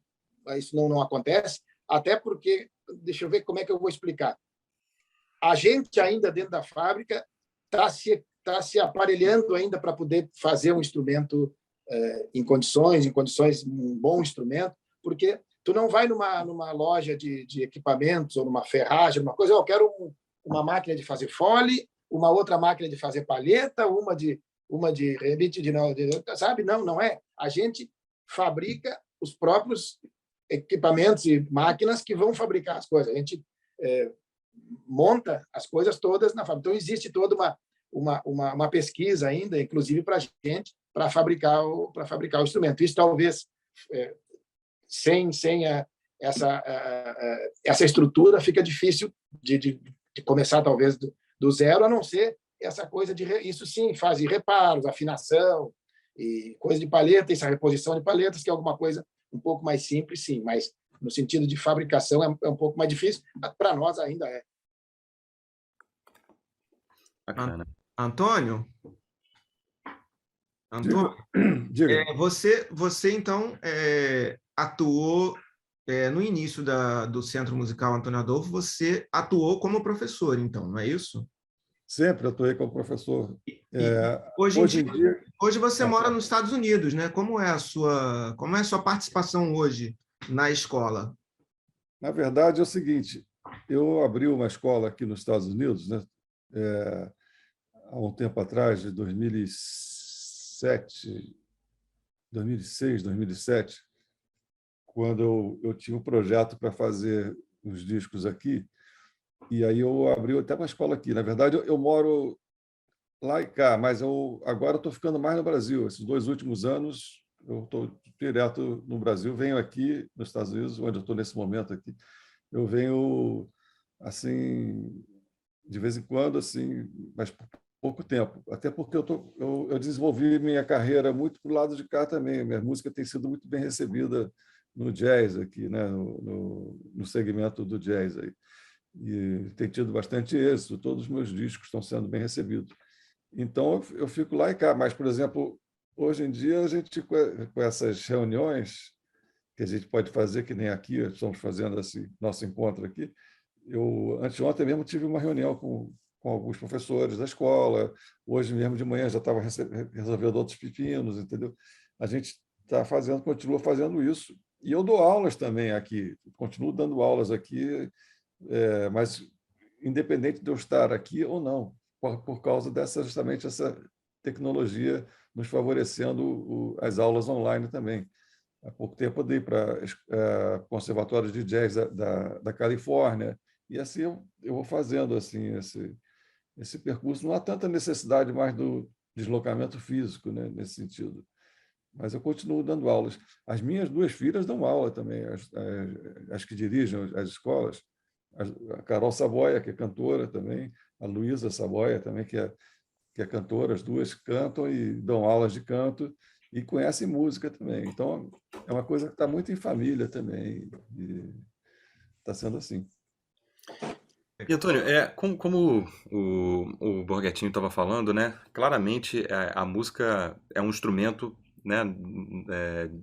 Isso não acontece, até porque, deixa eu ver como é que eu vou explicar. A gente ainda dentro da fábrica está se aparelhando ainda para poder fazer um instrumento em condições, um bom instrumento, porque tu não vai numa loja de equipamentos ou numa ferragem, uma coisa, eu quero uma máquina de fazer fole, uma outra máquina de fazer palheta, uma de rebite, sabe? Não é. A gente fabrica os próprios equipamentos e máquinas que vão fabricar as coisas. A gente monta as coisas todas na fábrica. Então, existe toda uma pesquisa ainda, inclusive para a gente, para fabricar o instrumento. Isso talvez sem essa estrutura fica difícil de começar talvez do zero, a não ser essa coisa isso sim faz reparos, afinação e coisa de palheta, essa reposição de palhetas, que é alguma coisa um pouco mais simples, sim, mas no sentido de fabricação é um pouco mais difícil. Para nós ainda é. Bacana. Antônio, Diga. você então atuou no início do Centro Musical Antônio Adolfo, você atuou como professor, então, não é isso? Sempre atuei como professor. Hoje em dia, hoje você mora nos Estados Unidos, né? Como é a sua participação hoje na escola? Na verdade, é o seguinte, eu abri uma escola aqui nos Estados Unidos, né? Há um tempo atrás, de 2006, 2007, quando eu tinha um projeto para fazer uns discos aqui, e aí eu abri até uma escola aqui. Na verdade, eu moro lá e cá, mas agora estou ficando mais no Brasil. Esses 2 últimos anos, eu estou direto no Brasil, venho aqui nos Estados Unidos, onde eu estou nesse momento aqui. Eu venho, assim, de vez em quando, assim, mas por pouco tempo. Até porque eu desenvolvi minha carreira muito para o lado de cá também. Minha música tem sido muito bem recebida no jazz aqui, né? no segmento do jazz aí. E tem tido bastante êxito, todos os meus discos estão sendo bem recebidos. Então, eu fico lá e cá. Mas, por exemplo, hoje em dia, a gente, com essas reuniões que a gente pode fazer, que nem aqui, estamos fazendo esse nosso encontro aqui, anteontem mesmo tive uma reunião com com alguns professores da escola. Hoje mesmo de manhã já estava resolvendo outros pepinos, entendeu? A gente está fazendo, continua fazendo isso. E eu dou aulas também aqui, continuo dando aulas aqui, mas independente de eu estar aqui ou não, por causa justamente essa tecnologia nos favorecendo as aulas online também. Há pouco tempo eu dei para conservatórios de jazz da Califórnia, e assim eu vou fazendo assim esse percurso. Não há tanta necessidade mais do deslocamento físico, né, nesse sentido. Mas eu continuo dando aulas. As minhas duas filhas dão aula também, as que dirigem as escolas. A Carol Saboia, que é cantora também, a Luísa Saboia também, que é cantora, as duas cantam e dão aulas de canto e conhecem música também. Então, é uma coisa que está muito em família também, e está sendo assim. E, Antônio, como o Borghettini estava falando, né? Claramente a música é um instrumento, né?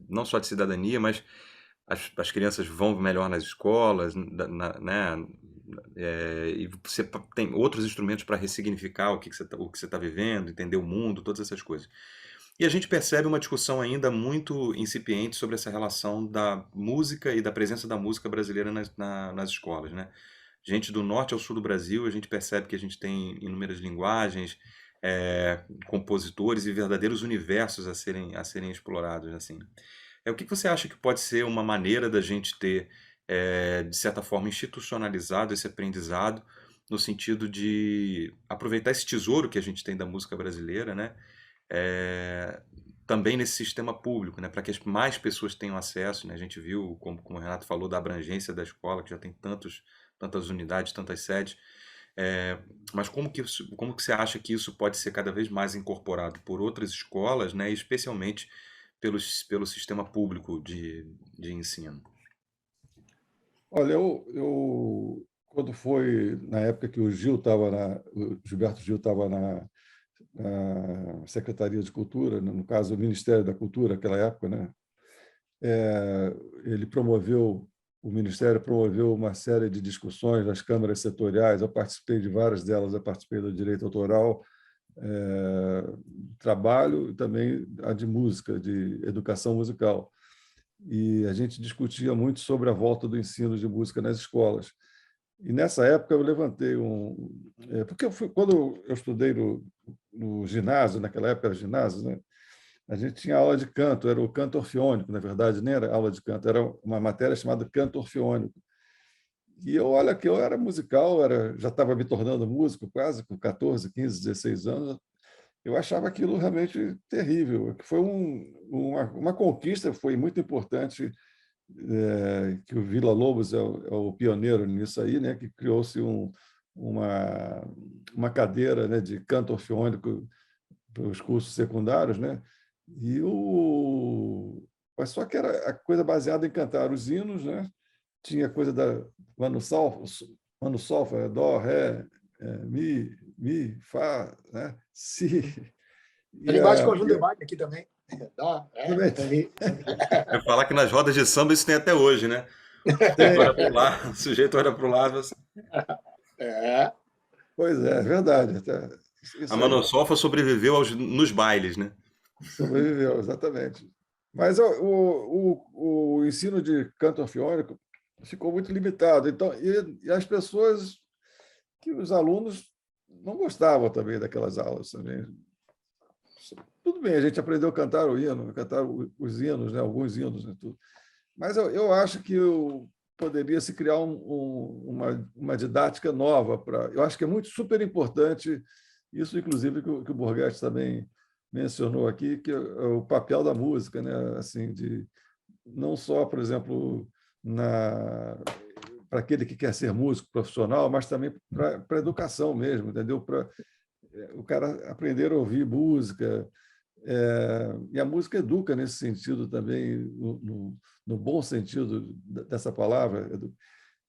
Não só de cidadania, mas as crianças vão melhor nas escolas, né? E você tem outros instrumentos para ressignificar o que você está vivendo, entender o mundo, todas essas coisas. E a gente percebe uma discussão ainda muito incipiente sobre essa relação da música e da presença da música brasileira nas escolas, né? Gente do norte ao sul do Brasil, a gente percebe que a gente tem inúmeras linguagens, compositores e verdadeiros universos a serem explorados, assim. O que você acha que pode ser uma maneira da gente ter, de certa forma, institucionalizado esse aprendizado, no sentido de aproveitar esse tesouro que a gente tem da música brasileira, né? Também nesse sistema público, né? Para que mais pessoas tenham acesso, né? A gente viu, como o Renato falou, da abrangência da escola, que já tem tantas unidades, tantas sedes. Mas como que você acha que isso pode ser cada vez mais incorporado por outras escolas, né? Especialmente pelo sistema público de ensino? Olha, quando foi na época que o Gilberto Gil estava na Secretaria de Cultura, no caso, o Ministério da Cultura, naquela época, né? O Ministério promoveu uma série de discussões nas câmaras setoriais. Eu participei de várias delas. Eu participei do direito autoral, trabalho e também a de música, de educação musical. E a gente discutia muito sobre a volta do ensino de música nas escolas. E nessa época eu levantei porque quando eu estudei no ginásio, naquela época era ginásio, né? A gente tinha aula de canto, era o canto orfeônico, na verdade, nem era aula de canto, era uma matéria chamada canto orfeônico. E olha que eu era musical, já estava me tornando músico quase, com 14, 15, 16 anos. Eu achava aquilo realmente terrível, que foi uma conquista, foi muito importante, que o Villa-Lobos é o pioneiro nisso aí, né, que criou-se uma cadeira, né, de canto orfeônico para os cursos secundários, né? Mas só que era a coisa baseada em cantar os hinos, né? Tinha coisa da Mano Solfa, Dó, Ré, Mi, Fá, né? Si. A linguagem de conjunto de baile aqui também. Dó, Mi. É falar que nas rodas de samba isso tem até hoje, né? O sujeito olha para o lado. Assim. Pois é verdade. A Manossofa sobreviveu nos bailes, né? Sobreviveu, exatamente. Mas o ensino de canto orfeônico ficou muito limitado. Então, e as pessoas, que os alunos não gostavam também daquelas aulas também. Tudo bem, a gente aprendeu a cantar o hino, cantar os hinos, né? Alguns hinos, né? Tudo. Mas eu acho que poderia se criar uma didática nova eu acho que é muito super importante isso, inclusive, que o Borghetti também mencionou aqui, que é o papel da música, né? Assim, não só, por exemplo, para aquele que quer ser músico profissional, mas também para a educação mesmo, entendeu? Para o cara aprender a ouvir música. E a música educa nesse sentido também, no bom sentido dessa palavra.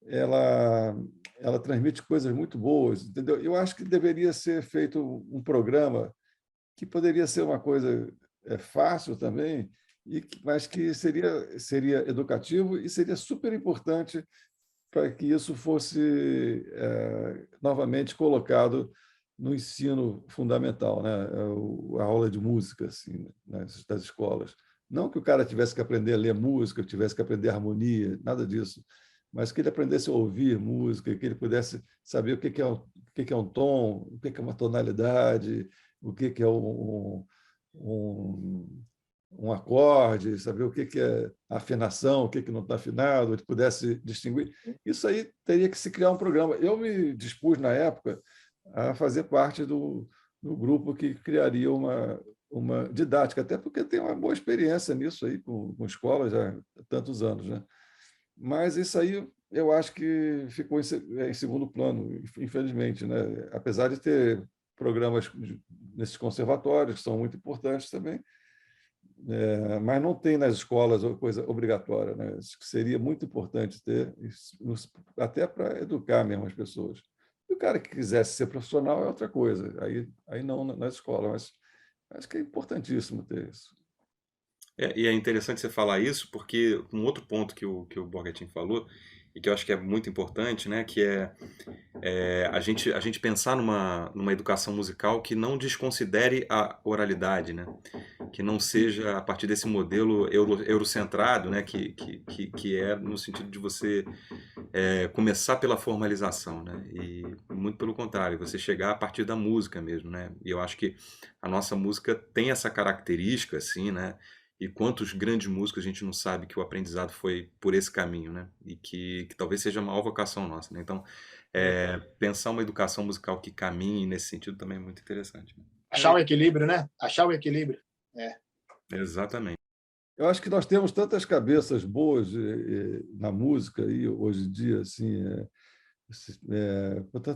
Ela transmite coisas muito boas, entendeu? Eu acho que deveria ser feito um programa que poderia ser uma coisa fácil também, mas que seria educativo e seria super importante para que isso fosse novamente colocado no ensino fundamental, né? A aula de música assim, das escolas. Não que o cara tivesse que aprender a ler música, tivesse que aprender harmonia, nada disso, mas que ele aprendesse a ouvir música, que ele pudesse saber o que é um tom, o que é uma tonalidade, o que é um acorde, saber o que é afinação, o que não está afinado, ele pudesse distinguir. Isso aí teria que se criar um programa. Eu me dispus, na época, a fazer parte do grupo que criaria uma didática, até porque tem uma boa experiência nisso aí com escolas já há tantos anos, né? Mas isso aí eu acho que ficou em segundo plano, infelizmente, né? Apesar de ter programas nesses conservatórios que são muito importantes também, mas não tem nas escolas coisa obrigatória, né? Isso que seria muito importante ter, até para educar mesmo as pessoas. E o cara que quisesse ser profissional é outra coisa, aí não na escola, mas acho que é importantíssimo ter isso. E é interessante você falar isso, porque um outro ponto que o Borgetin falou, e que eu acho que é muito importante, né, que é a gente pensar numa educação musical que não desconsidere a oralidade, né? Que não seja a partir desse modelo eurocentrado, né? Que é no sentido de você começar pela formalização, né? E muito pelo contrário, você chegar a partir da música mesmo, né? E eu acho que a nossa música tem essa característica, assim, né? E quantos grandes músicos a gente não sabe que o aprendizado foi por esse caminho, né? E que talvez seja a maior vocação nossa, né? Então, pensar uma educação musical que caminhe nesse sentido também é muito interessante, né? Achar o equilíbrio, né? Achar o equilíbrio. Exatamente. Eu acho que nós temos tantas cabeças boas na música aí, hoje em dia, assim,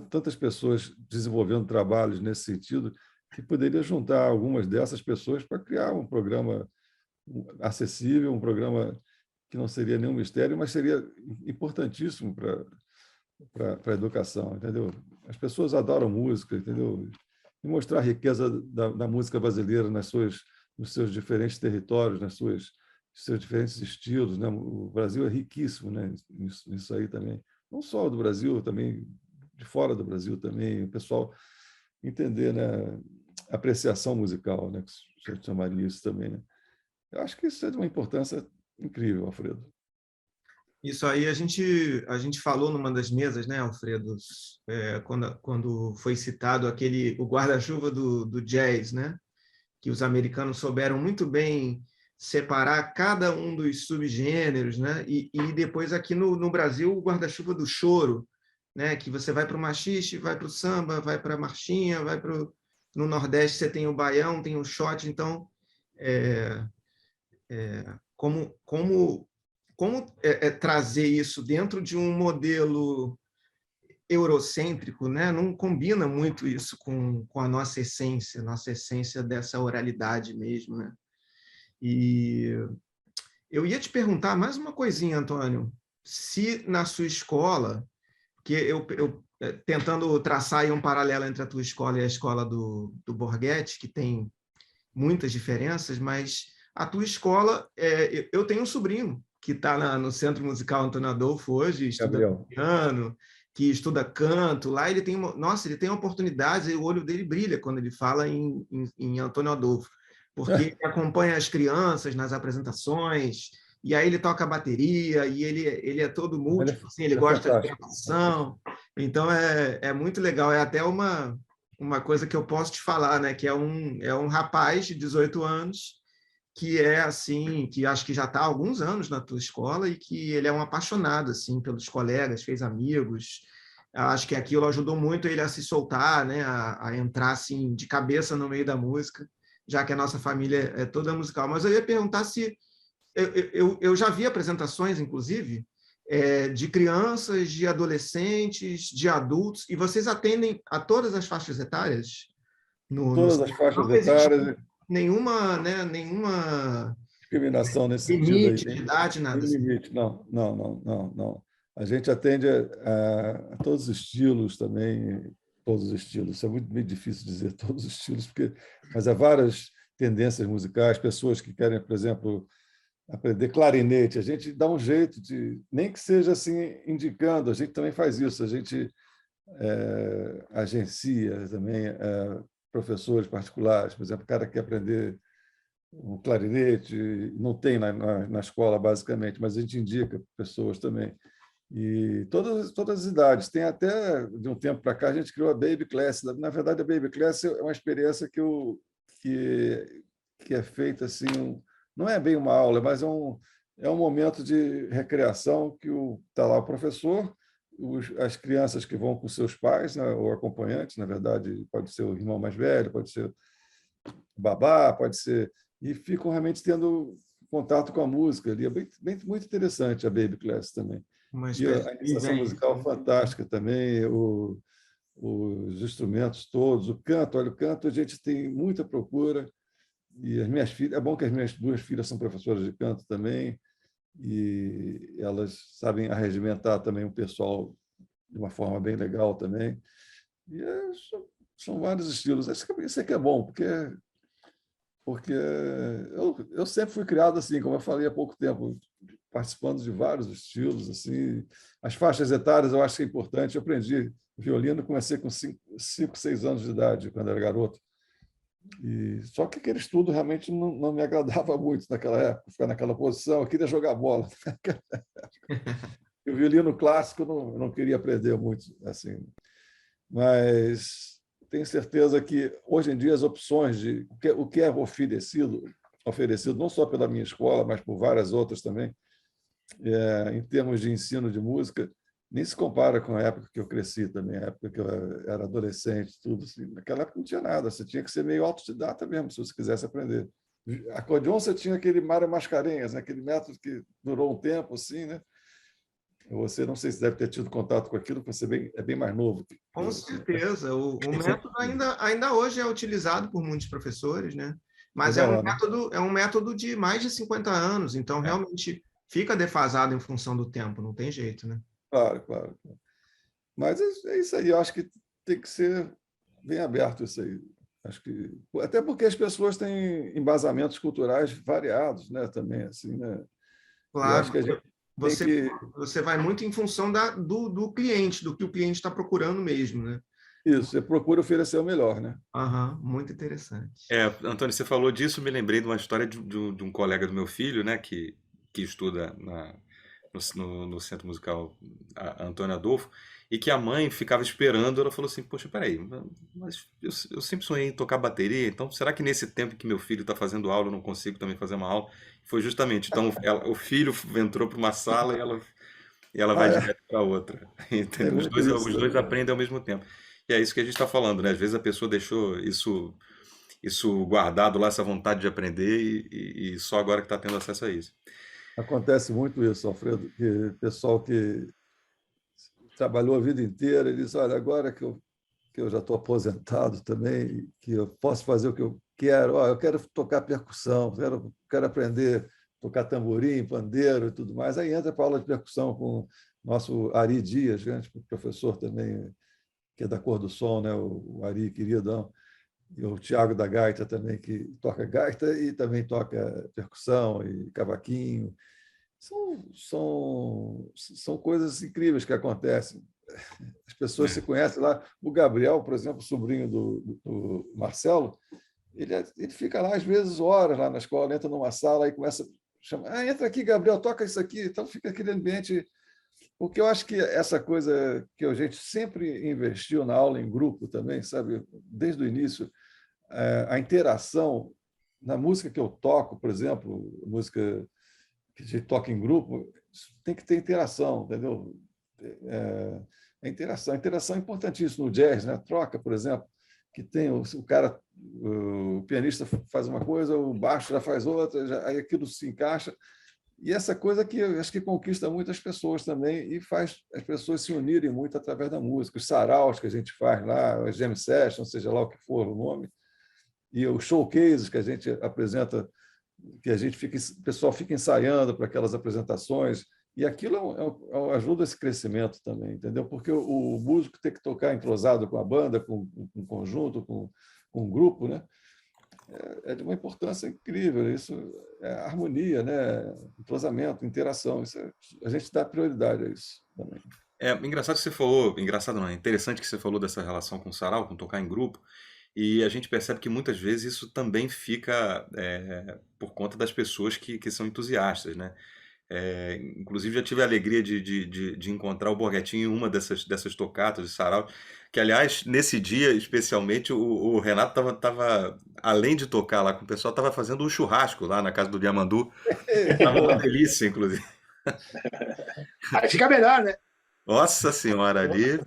tantas pessoas desenvolvendo trabalhos nesse sentido, que poderia juntar algumas dessas pessoas para criar um programa acessível, um programa que não seria nenhum mistério, mas seria importantíssimo para a educação, entendeu? As pessoas adoram música, entendeu? E mostrar a riqueza da música brasileira nos seus diferentes territórios, nos seus diferentes estilos, né? O Brasil é riquíssimo, né? Nisso aí também. Não só do Brasil, também de fora do Brasil também. O pessoal entender, né? Apreciação musical, né? Que eu chamaria isso também, né? Eu acho que isso é de uma importância incrível, Alfredo. Isso aí a gente falou numa das mesas, né, Alfredo? Quando foi citado o guarda-chuva do jazz, né? Que os americanos souberam muito bem separar cada um dos subgêneros, né? E depois aqui no Brasil o guarda-chuva do choro, né? Que você vai para o machixe, vai para o samba, vai para a marchinha, no Nordeste você tem o baião, tem o shot, então como trazer isso dentro de um modelo eurocêntrico, né? Não combina muito isso com a nossa essência dessa oralidade mesmo, né? E eu ia te perguntar mais uma coisinha, Antônio, se na sua escola, que eu tentando traçar aí um paralelo entre a tua escola e a escola do Borghetti, que tem muitas diferenças, mas a tua escola, eu tenho um sobrinho que está no Centro Musical Antônio Adolfo hoje, estuda Gabriel. piano, que estuda canto. Lá ele tem, ele tem oportunidades e o olho dele brilha quando ele fala em Antônio Adolfo, porque ele acompanha as crianças nas apresentações, e aí ele toca bateria, e ele é todo múltiplo, assim, ele gosta de percussão. Então, é muito legal. É até uma coisa que eu posso te falar, né? Que é um rapaz de 18 anos que é assim, que acho que já está há alguns anos na tua escola e que ele é um apaixonado assim pelos colegas, fez amigos. Acho que aquilo ajudou muito ele a se soltar, né? A entrar assim de cabeça no meio da música, já que a nossa família é toda musical. Mas eu ia perguntar se eu já vi apresentações, inclusive, de crianças, de adolescentes, de adultos, e vocês atendem a todas as faixas etárias? Todas as faixas etárias. Nenhuma, né, nenhuma discriminação nesse sentido aí. limite de idade, nada Tem assim. limite, não. A gente atende a todos os estilos também, todos os estilos. Isso é muito meio difícil dizer todos os estilos, mas há várias tendências musicais, pessoas que querem, por exemplo, aprender clarinete, a gente dá um jeito de, nem que seja assim, indicando, a gente também faz isso, a gente agencia também professores particulares, por exemplo, o cara quer aprender um clarinete, não tem na escola, basicamente, mas a gente indica pessoas também. E todas as idades. Tem até, de um tempo para cá, a gente criou a Baby Class. Na verdade, a Baby Class é uma experiência que é feita assim, não é bem uma aula, mas é um momento de recreação que está lá o professor, as crianças que vão com seus pais, né, ou acompanhantes, na verdade, pode ser o irmão mais velho, pode ser o babá, pode ser... E ficam realmente tendo contato com a música ali. É muito interessante a Baby Class também. Uma E espécie a de iniciação musical vivência. fantástica também, os instrumentos todos, o canto. Olha, o canto a gente tem muita procura. E as minhas filhas, é bom que as minhas 2 filhas são professoras de canto também, e elas sabem arregimentar também o pessoal de uma forma bem legal também. E são vários estilos. Isso é que é bom, porque eu sempre fui criado assim, como eu falei há pouco tempo, participando de vários estilos. Assim. As faixas etárias eu acho que é importante. Eu aprendi violino, comecei com 5, 6 anos de idade, quando era garoto. Só que aquele estudo realmente não me agradava muito naquela época, ficar naquela posição. Eu queria jogar bola. O violino clássico eu não queria aprender muito. Assim. Mas tenho certeza que, hoje em dia, as opções de o que é oferecido não só pela minha escola, mas por várias outras também, em termos de ensino de música, nem se compara com a época que eu cresci também, a época que eu era adolescente, tudo assim. Naquela época não tinha nada, você tinha que ser meio autodidata mesmo, se você quisesse aprender. Acordeon você tinha aquele Mário Mascarenhas, né? Aquele método que durou um tempo, assim, né? Você não sei se deve ter tido contato com aquilo, porque você é bem mais novo. Com certeza. O método ainda hoje é utilizado por muitos professores, né? Mas é um método de mais de 50 anos, então realmente fica defasado em função do tempo, não tem jeito, né? Claro, claro. Mas é isso aí, eu acho que tem que ser bem aberto isso aí. Acho que até porque as pessoas têm embasamentos culturais variados, né, também assim, né? E eu Claro, acho que a gente tem que você vai muito em função do cliente, do que o cliente está procurando mesmo, né? isso, você procura oferecer o melhor, né? Aham, muito interessante. Antônio, você falou disso, me lembrei de uma história de um colega do meu filho, né, que estuda no Centro Musical Antônio Adolfo, e que a mãe ficava esperando. Ela falou assim: poxa, peraí, mas eu sempre sonhei em tocar bateria, então será que nesse tempo que meu filho está fazendo aula eu não consigo também fazer uma aula? Foi justamente, então o filho entrou para uma sala e ela vai Ah, direto para outra. é Entendeu? muito isso Os dois também. aprendem ao mesmo tempo. E é isso que a gente está falando, né? Às vezes a pessoa deixou isso guardado lá, essa vontade de aprender, e só agora que está tendo acesso a isso. Acontece muito isso, Alfredo, que pessoal que trabalhou a vida inteira, ele diz, olha, agora que eu já estou aposentado também, que eu posso fazer o que eu quero, eu quero tocar percussão, quero aprender a tocar tamborim, pandeiro e tudo mais. Aí entra para a aula de percussão com o nosso Ari Dias, grande professor também, que é da Cor do Som, né? O Ari, queridão, e o Tiago da Gaita também, que toca gaita e também toca percussão e cavaquinho. São coisas incríveis que acontecem. As pessoas se conhecem lá. O Gabriel, por exemplo, sobrinho do Marcelo, ele fica lá, às vezes, horas lá na escola, entra numa sala e começa a chamar: entra aqui, Gabriel, toca isso aqui. Então, fica aquele ambiente. Porque eu acho que essa coisa que a gente sempre investiu na aula em grupo também, sabe? Desde o início, a interação na música que eu toco, por exemplo, música que a gente toca em grupo, tem que ter interação, entendeu? A interação é importantíssima no jazz, né? Troca, por exemplo, que tem o cara, o pianista faz uma coisa, o baixo já faz outra, aí aquilo se encaixa. E essa coisa que eu acho que conquista muitas pessoas também e faz as pessoas se unirem muito através da música. Os saraus que a gente faz lá, as jam sessions, seja lá o que for o nome, e os showcases que a gente apresenta, que o pessoal fica ensaiando para aquelas apresentações, e aquilo ajuda esse crescimento também, entendeu? Porque o músico tem que tocar entrosado com a banda, com o conjunto, com o grupo, né? é de uma importância incrível. Isso é harmonia, né? Entrosamento, interação. A gente dá prioridade a isso também. É engraçado que você falou, engraçado não, é interessante que você falou dessa relação com o sarau, com tocar em grupo, e a gente percebe que muitas vezes isso também fica por conta das pessoas que são entusiastas, né? Inclusive já tive a alegria de encontrar o Borghettini em uma dessas tocatas de sarau, que aliás, nesse dia especialmente, o Renato tava, além de tocar lá com o pessoal, estava fazendo um churrasco lá na casa do Diamandu, estava uma delícia, inclusive. Aí fica melhor, né? Nossa Senhora, ali,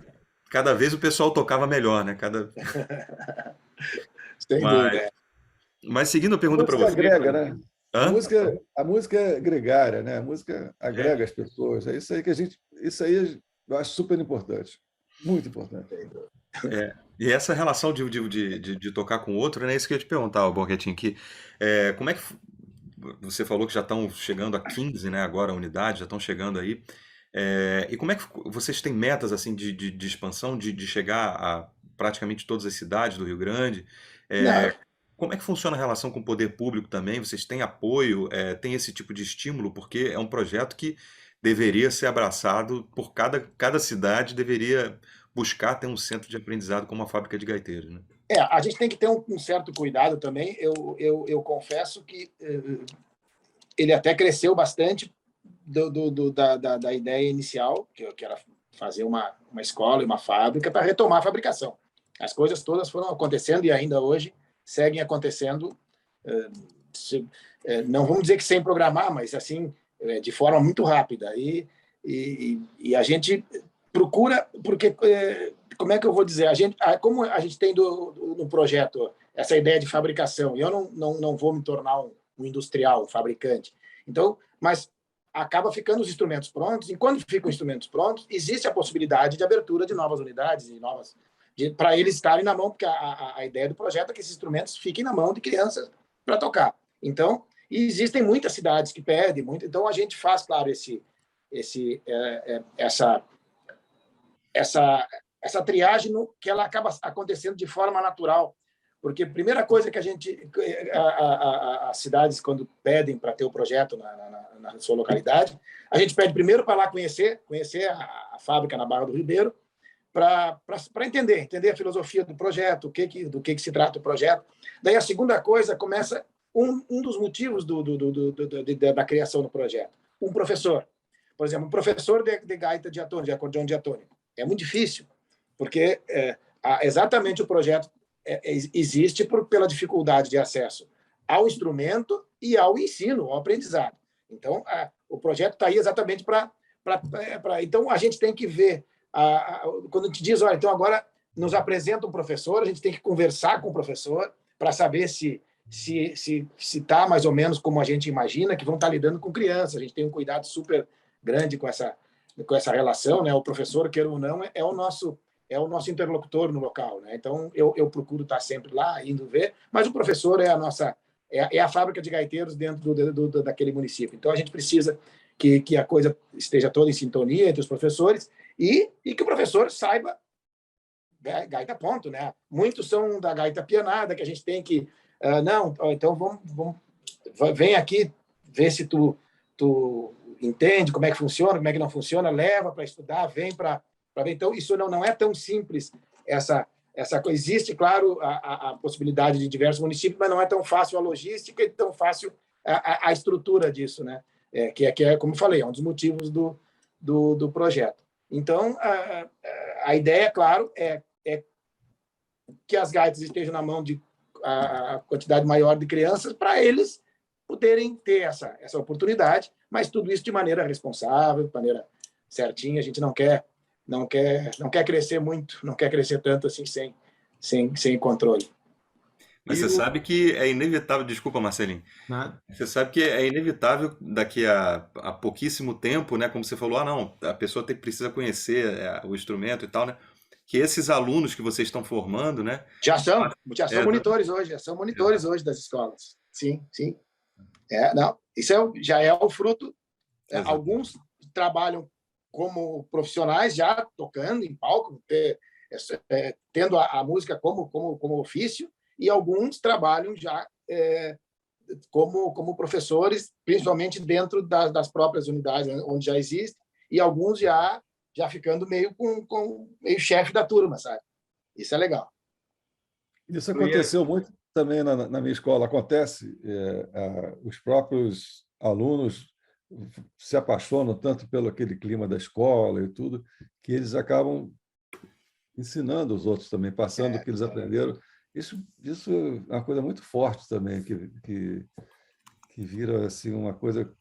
cada vez o pessoal tocava melhor, né? Sem Mas, dúvida. mas seguindo a A pergunta para música você, agrega, né? hã? A música é gregária, né? A música É, agrega as pessoas. É isso aí isso aí eu acho super importante, muito importante. e essa relação de tocar com o outro, né? Isso que eu ia te perguntar, Borghettini, como é que você falou que já estão chegando a 15, né? Agora a unidade, já estão chegando aí. E como é que vocês têm metas assim de expansão, de chegar a praticamente todas as cidades do Rio Grande? Não, Como é que funciona a relação com o poder público também? Vocês têm apoio, têm esse tipo de estímulo? Porque é um projeto que deveria ser abraçado por cada cidade, deveria buscar ter um centro de aprendizado como a fábrica de gaiteiros, né? a gente tem que ter um certo cuidado também. Eu confesso que ele até cresceu bastante da ideia inicial, que era fazer uma escola e uma fábrica para retomar a fabricação. As coisas todas foram acontecendo e ainda hoje seguem acontecendo, não vamos dizer que sem programar, mas assim, de forma muito rápida. E a gente procura, porque, como é que eu vou dizer, como a gente tem no projeto essa ideia de fabricação, e eu não vou me tornar um industrial, um fabricante. Então, mas acaba ficando os instrumentos prontos, e quando ficam os instrumentos prontos, existe a possibilidade de abertura de novas unidades, para eles estarem na mão, porque a ideia do projeto é que esses instrumentos fiquem na mão de crianças para tocar. Então, existem muitas cidades que pedem, então a gente faz, claro, essa triagem que ela acaba acontecendo de forma natural, porque a primeira coisa que as cidades, quando pedem para ter o projeto na sua localidade, a gente pede primeiro para lá conhecer a fábrica na Barra do Ribeiro, para entender a filosofia do projeto, do que se trata o projeto. Daí a segunda coisa começa um dos motivos da criação do projeto. Um professor, por exemplo, um professor de gaita diatônica, de acordeão diatônico. É muito difícil, porque exatamente o projeto existe pela dificuldade de acesso ao instrumento e ao ensino, ao aprendizado. Então, o projeto está aí exatamente para... Então, a gente tem que ver... quando a gente diz, olha, então agora nos apresenta um professor, a gente tem que conversar com o professor para saber se está mais ou menos como a gente imagina, que vão estar lidando com crianças. A gente tem um cuidado super grande com essa relação, né? O professor, queira ou não, é o nosso interlocutor no local, né? Então eu procuro estar sempre lá, indo ver, mas o professor é a fábrica de gaiteiros dentro daquele município. Então a gente precisa que a coisa esteja toda em sintonia entre os professores e que o professor saiba gaita ponto, né? Muitos são da gaita pianada, que a gente tem que então vem aqui ver se tu entende como é que funciona, como é que não funciona, leva para estudar, vem para ver. Então, isso não é tão simples, essa coisa. Existe, claro, a possibilidade de diversos municípios, mas não é tão fácil a logística e tão fácil a estrutura disso, né? Que é, como eu falei, é um dos motivos do projeto. Então, a ideia, claro, é que as gaitas estejam na mão de a quantidade maior de crianças para eles poderem ter essa oportunidade, mas tudo isso de maneira responsável, de maneira certinha. A gente não quer crescer muito, não quer crescer tanto assim sem controle. Mas você sabe que é inevitável, desculpa, Marcelinho. Nada. Você sabe que é inevitável daqui a pouquíssimo tempo, né? Como você falou, não, a pessoa precisa conhecer o instrumento e tal, né? Que esses alunos que vocês estão formando, né? Já são monitores hoje das escolas. Sim. Não, isso já é o fruto. Alguns trabalham como profissionais já tocando em palco, tendo a música como ofício, e alguns trabalham já como professores, principalmente dentro das próprias unidades onde já existe, e alguns já ficando meio meio chefe da turma, sabe? Isso é legal. Isso aconteceu muito também na minha escola. Acontece, os próprios alunos se apaixonam tanto pelo aquele clima da escola e tudo, que eles acabam ensinando os outros também, passando o que eles aprenderam. Isso é uma coisa muito forte também, que vira assim, uma coisa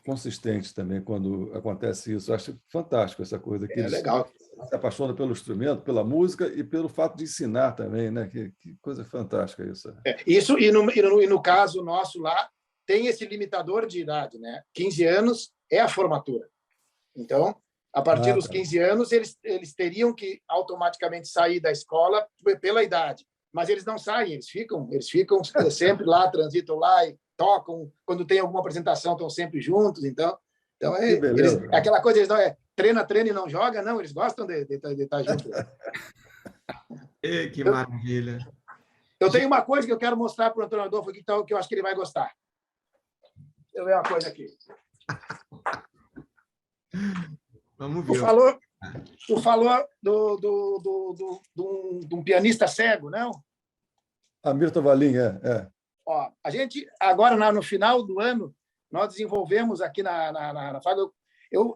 consistente também quando acontece isso. Eu acho fantástico essa coisa, que eles legal. se apaixonam pelo instrumento, pela música e pelo fato de ensinar também, né? Que coisa fantástica isso. Isso, e no caso nosso lá, tem esse limitador de idade, né? 15 anos é a formatura. Então, a partir dos 15 anos, eles teriam que automaticamente sair da escola pela idade. Mas eles não saem, eles ficam sempre lá, transitam lá e tocam. Quando tem alguma apresentação, estão sempre juntos. Então aquela coisa, eles não treina e não joga, não, eles gostam de estar juntos. Que maravilha. Eu tenho uma coisa que eu quero mostrar para o Antônio Adolfo aqui, que eu acho que ele vai gostar. Deixa eu ver uma coisa aqui. Vamos ver. Tu falou de um pianista cego, não? Hamilton Valim, Ó, a gente, agora, no final do ano, nós desenvolvemos aqui na FAG,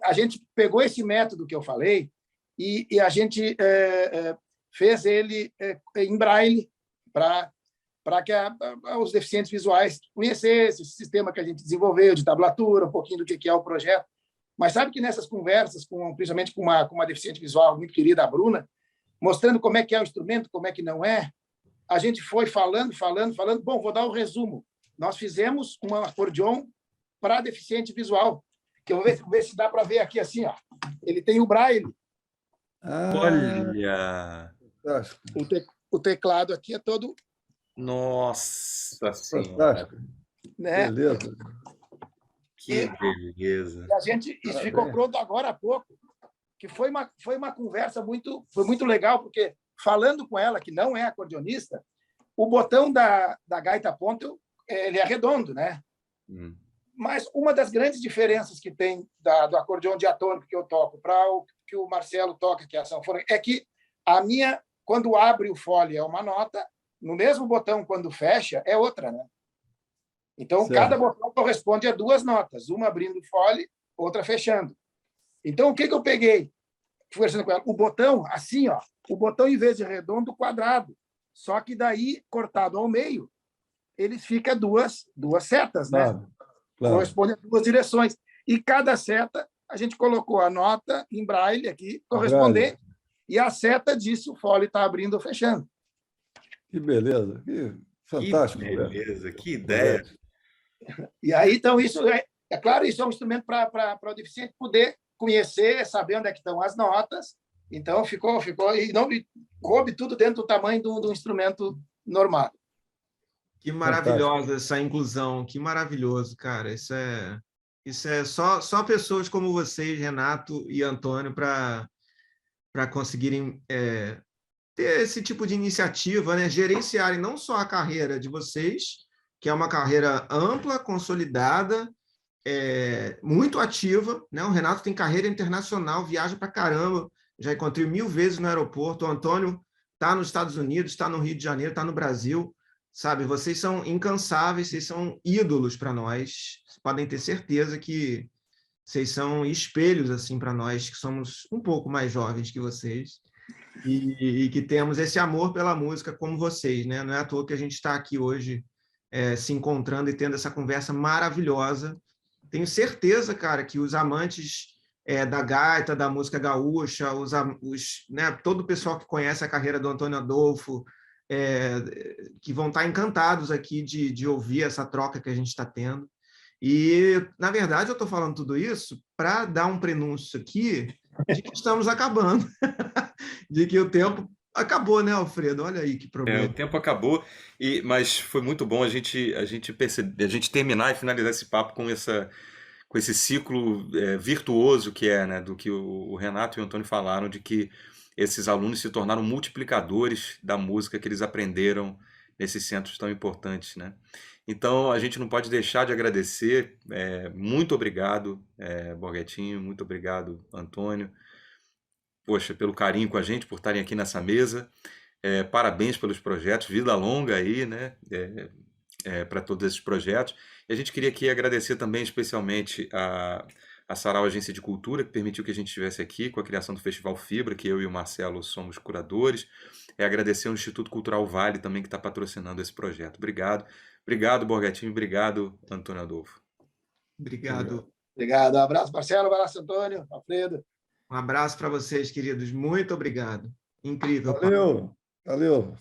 a gente pegou esse método que eu falei e a gente fez ele em braille para que os deficientes visuais conhecessem esse sistema que a gente desenvolveu de tablatura, um pouquinho do que é o projeto. Mas sabe que nessas conversas, principalmente com uma deficiente visual muito querida, a Bruna, mostrando como é que é o instrumento, como é que não é, a gente foi falando. Bom, vou dar um resumo. Nós fizemos um acordeon para deficiente visual, que eu vou ver se dá para ver aqui assim, ó. Ele tem o braille. Olha! O teclado aqui é todo... Nossa Senhora! Fantástico. Né? Beleza. Que beleza! Isso ficou pronto agora há pouco, que foi uma conversa foi muito legal, porque falando com ela, que não é acordeonista, o botão da gaita ponta ele é redondo, né? Mas uma das grandes diferenças que tem do acordeon diatônico que eu toco para o que o Marcelo toca, que é a sanfona, é que a minha, quando abre o fole, é uma nota, no mesmo botão, quando fecha, é outra, né? Então, certo. Cada botão corresponde a duas notas, uma abrindo o fole, outra fechando. Então, o que eu peguei? Conversando com ela, o botão, assim, ó, o botão, em vez de redondo, quadrado. Só que daí, cortado ao meio, ele fica duas setas, né? Claro. Corresponde a duas direções. E cada seta, a gente colocou a nota em braille aqui, correspondente, e a seta disso, o fole está abrindo ou fechando. Que beleza, que fantástico. Que beleza, que ideia. E aí, então, isso é claro, isso é um instrumento para o deficiente poder conhecer, saber onde é que estão as notas. Então, ficou e não coube tudo dentro do tamanho do instrumento normal. Que maravilhosa essa inclusão, que maravilhoso, cara. Isso é só pessoas como vocês, Renato e Antônio, para conseguirem ter esse tipo de iniciativa, né? Gerenciarem não só a carreira de vocês, que é uma carreira ampla, consolidada, muito ativa, né? O Renato tem carreira internacional, viaja para caramba, já encontrei 1000 vezes no aeroporto. O Antônio está nos Estados Unidos, está no Rio de Janeiro, está no Brasil, sabe? Vocês são incansáveis, vocês são ídolos para nós. Vocês podem ter certeza que vocês são espelhos assim para nós, que somos um pouco mais jovens que vocês e que temos esse amor pela música como vocês, né? Não é à toa que a gente está aqui hoje se encontrando e tendo essa conversa maravilhosa. Tenho certeza, cara, que os amantes da gaita, da música gaúcha, né, todo o pessoal que conhece a carreira do Antônio Adolfo, que vão estar encantados aqui de ouvir essa troca que a gente está tendo. E, na verdade, eu estou falando tudo isso para dar um prenúncio aqui de que estamos acabando, de que o tempo acabou, né, Alfredo? Olha aí que problema. O tempo acabou, mas foi muito bom a gente terminar e finalizar esse papo com esse ciclo virtuoso que né, do que o Renato e o Antônio falaram, de que esses alunos se tornaram multiplicadores da música que eles aprenderam nesses centros tão importantes, né? Então, a gente não pode deixar de agradecer. Muito obrigado, Borghettini, muito obrigado, Antônio, poxa, pelo carinho com a gente, por estarem aqui nessa mesa. Parabéns pelos projetos, vida longa aí, né? Para todos esses projetos. E a gente queria aqui agradecer também especialmente a Sarau Agência de Cultura, que permitiu que a gente estivesse aqui com a criação do Festival Fibra, que eu e o Marcelo somos curadores. Agradecer ao Instituto Cultural Vale também, que está patrocinando esse projeto. Obrigado. Obrigado, Borghettini. Obrigado, Antônio Adolfo. Obrigado. Obrigado. Um abraço, Marcelo. Um abraço, Antônio. Alfredo. Um abraço para vocês, queridos. Muito obrigado. Incrível. Valeu. Valeu.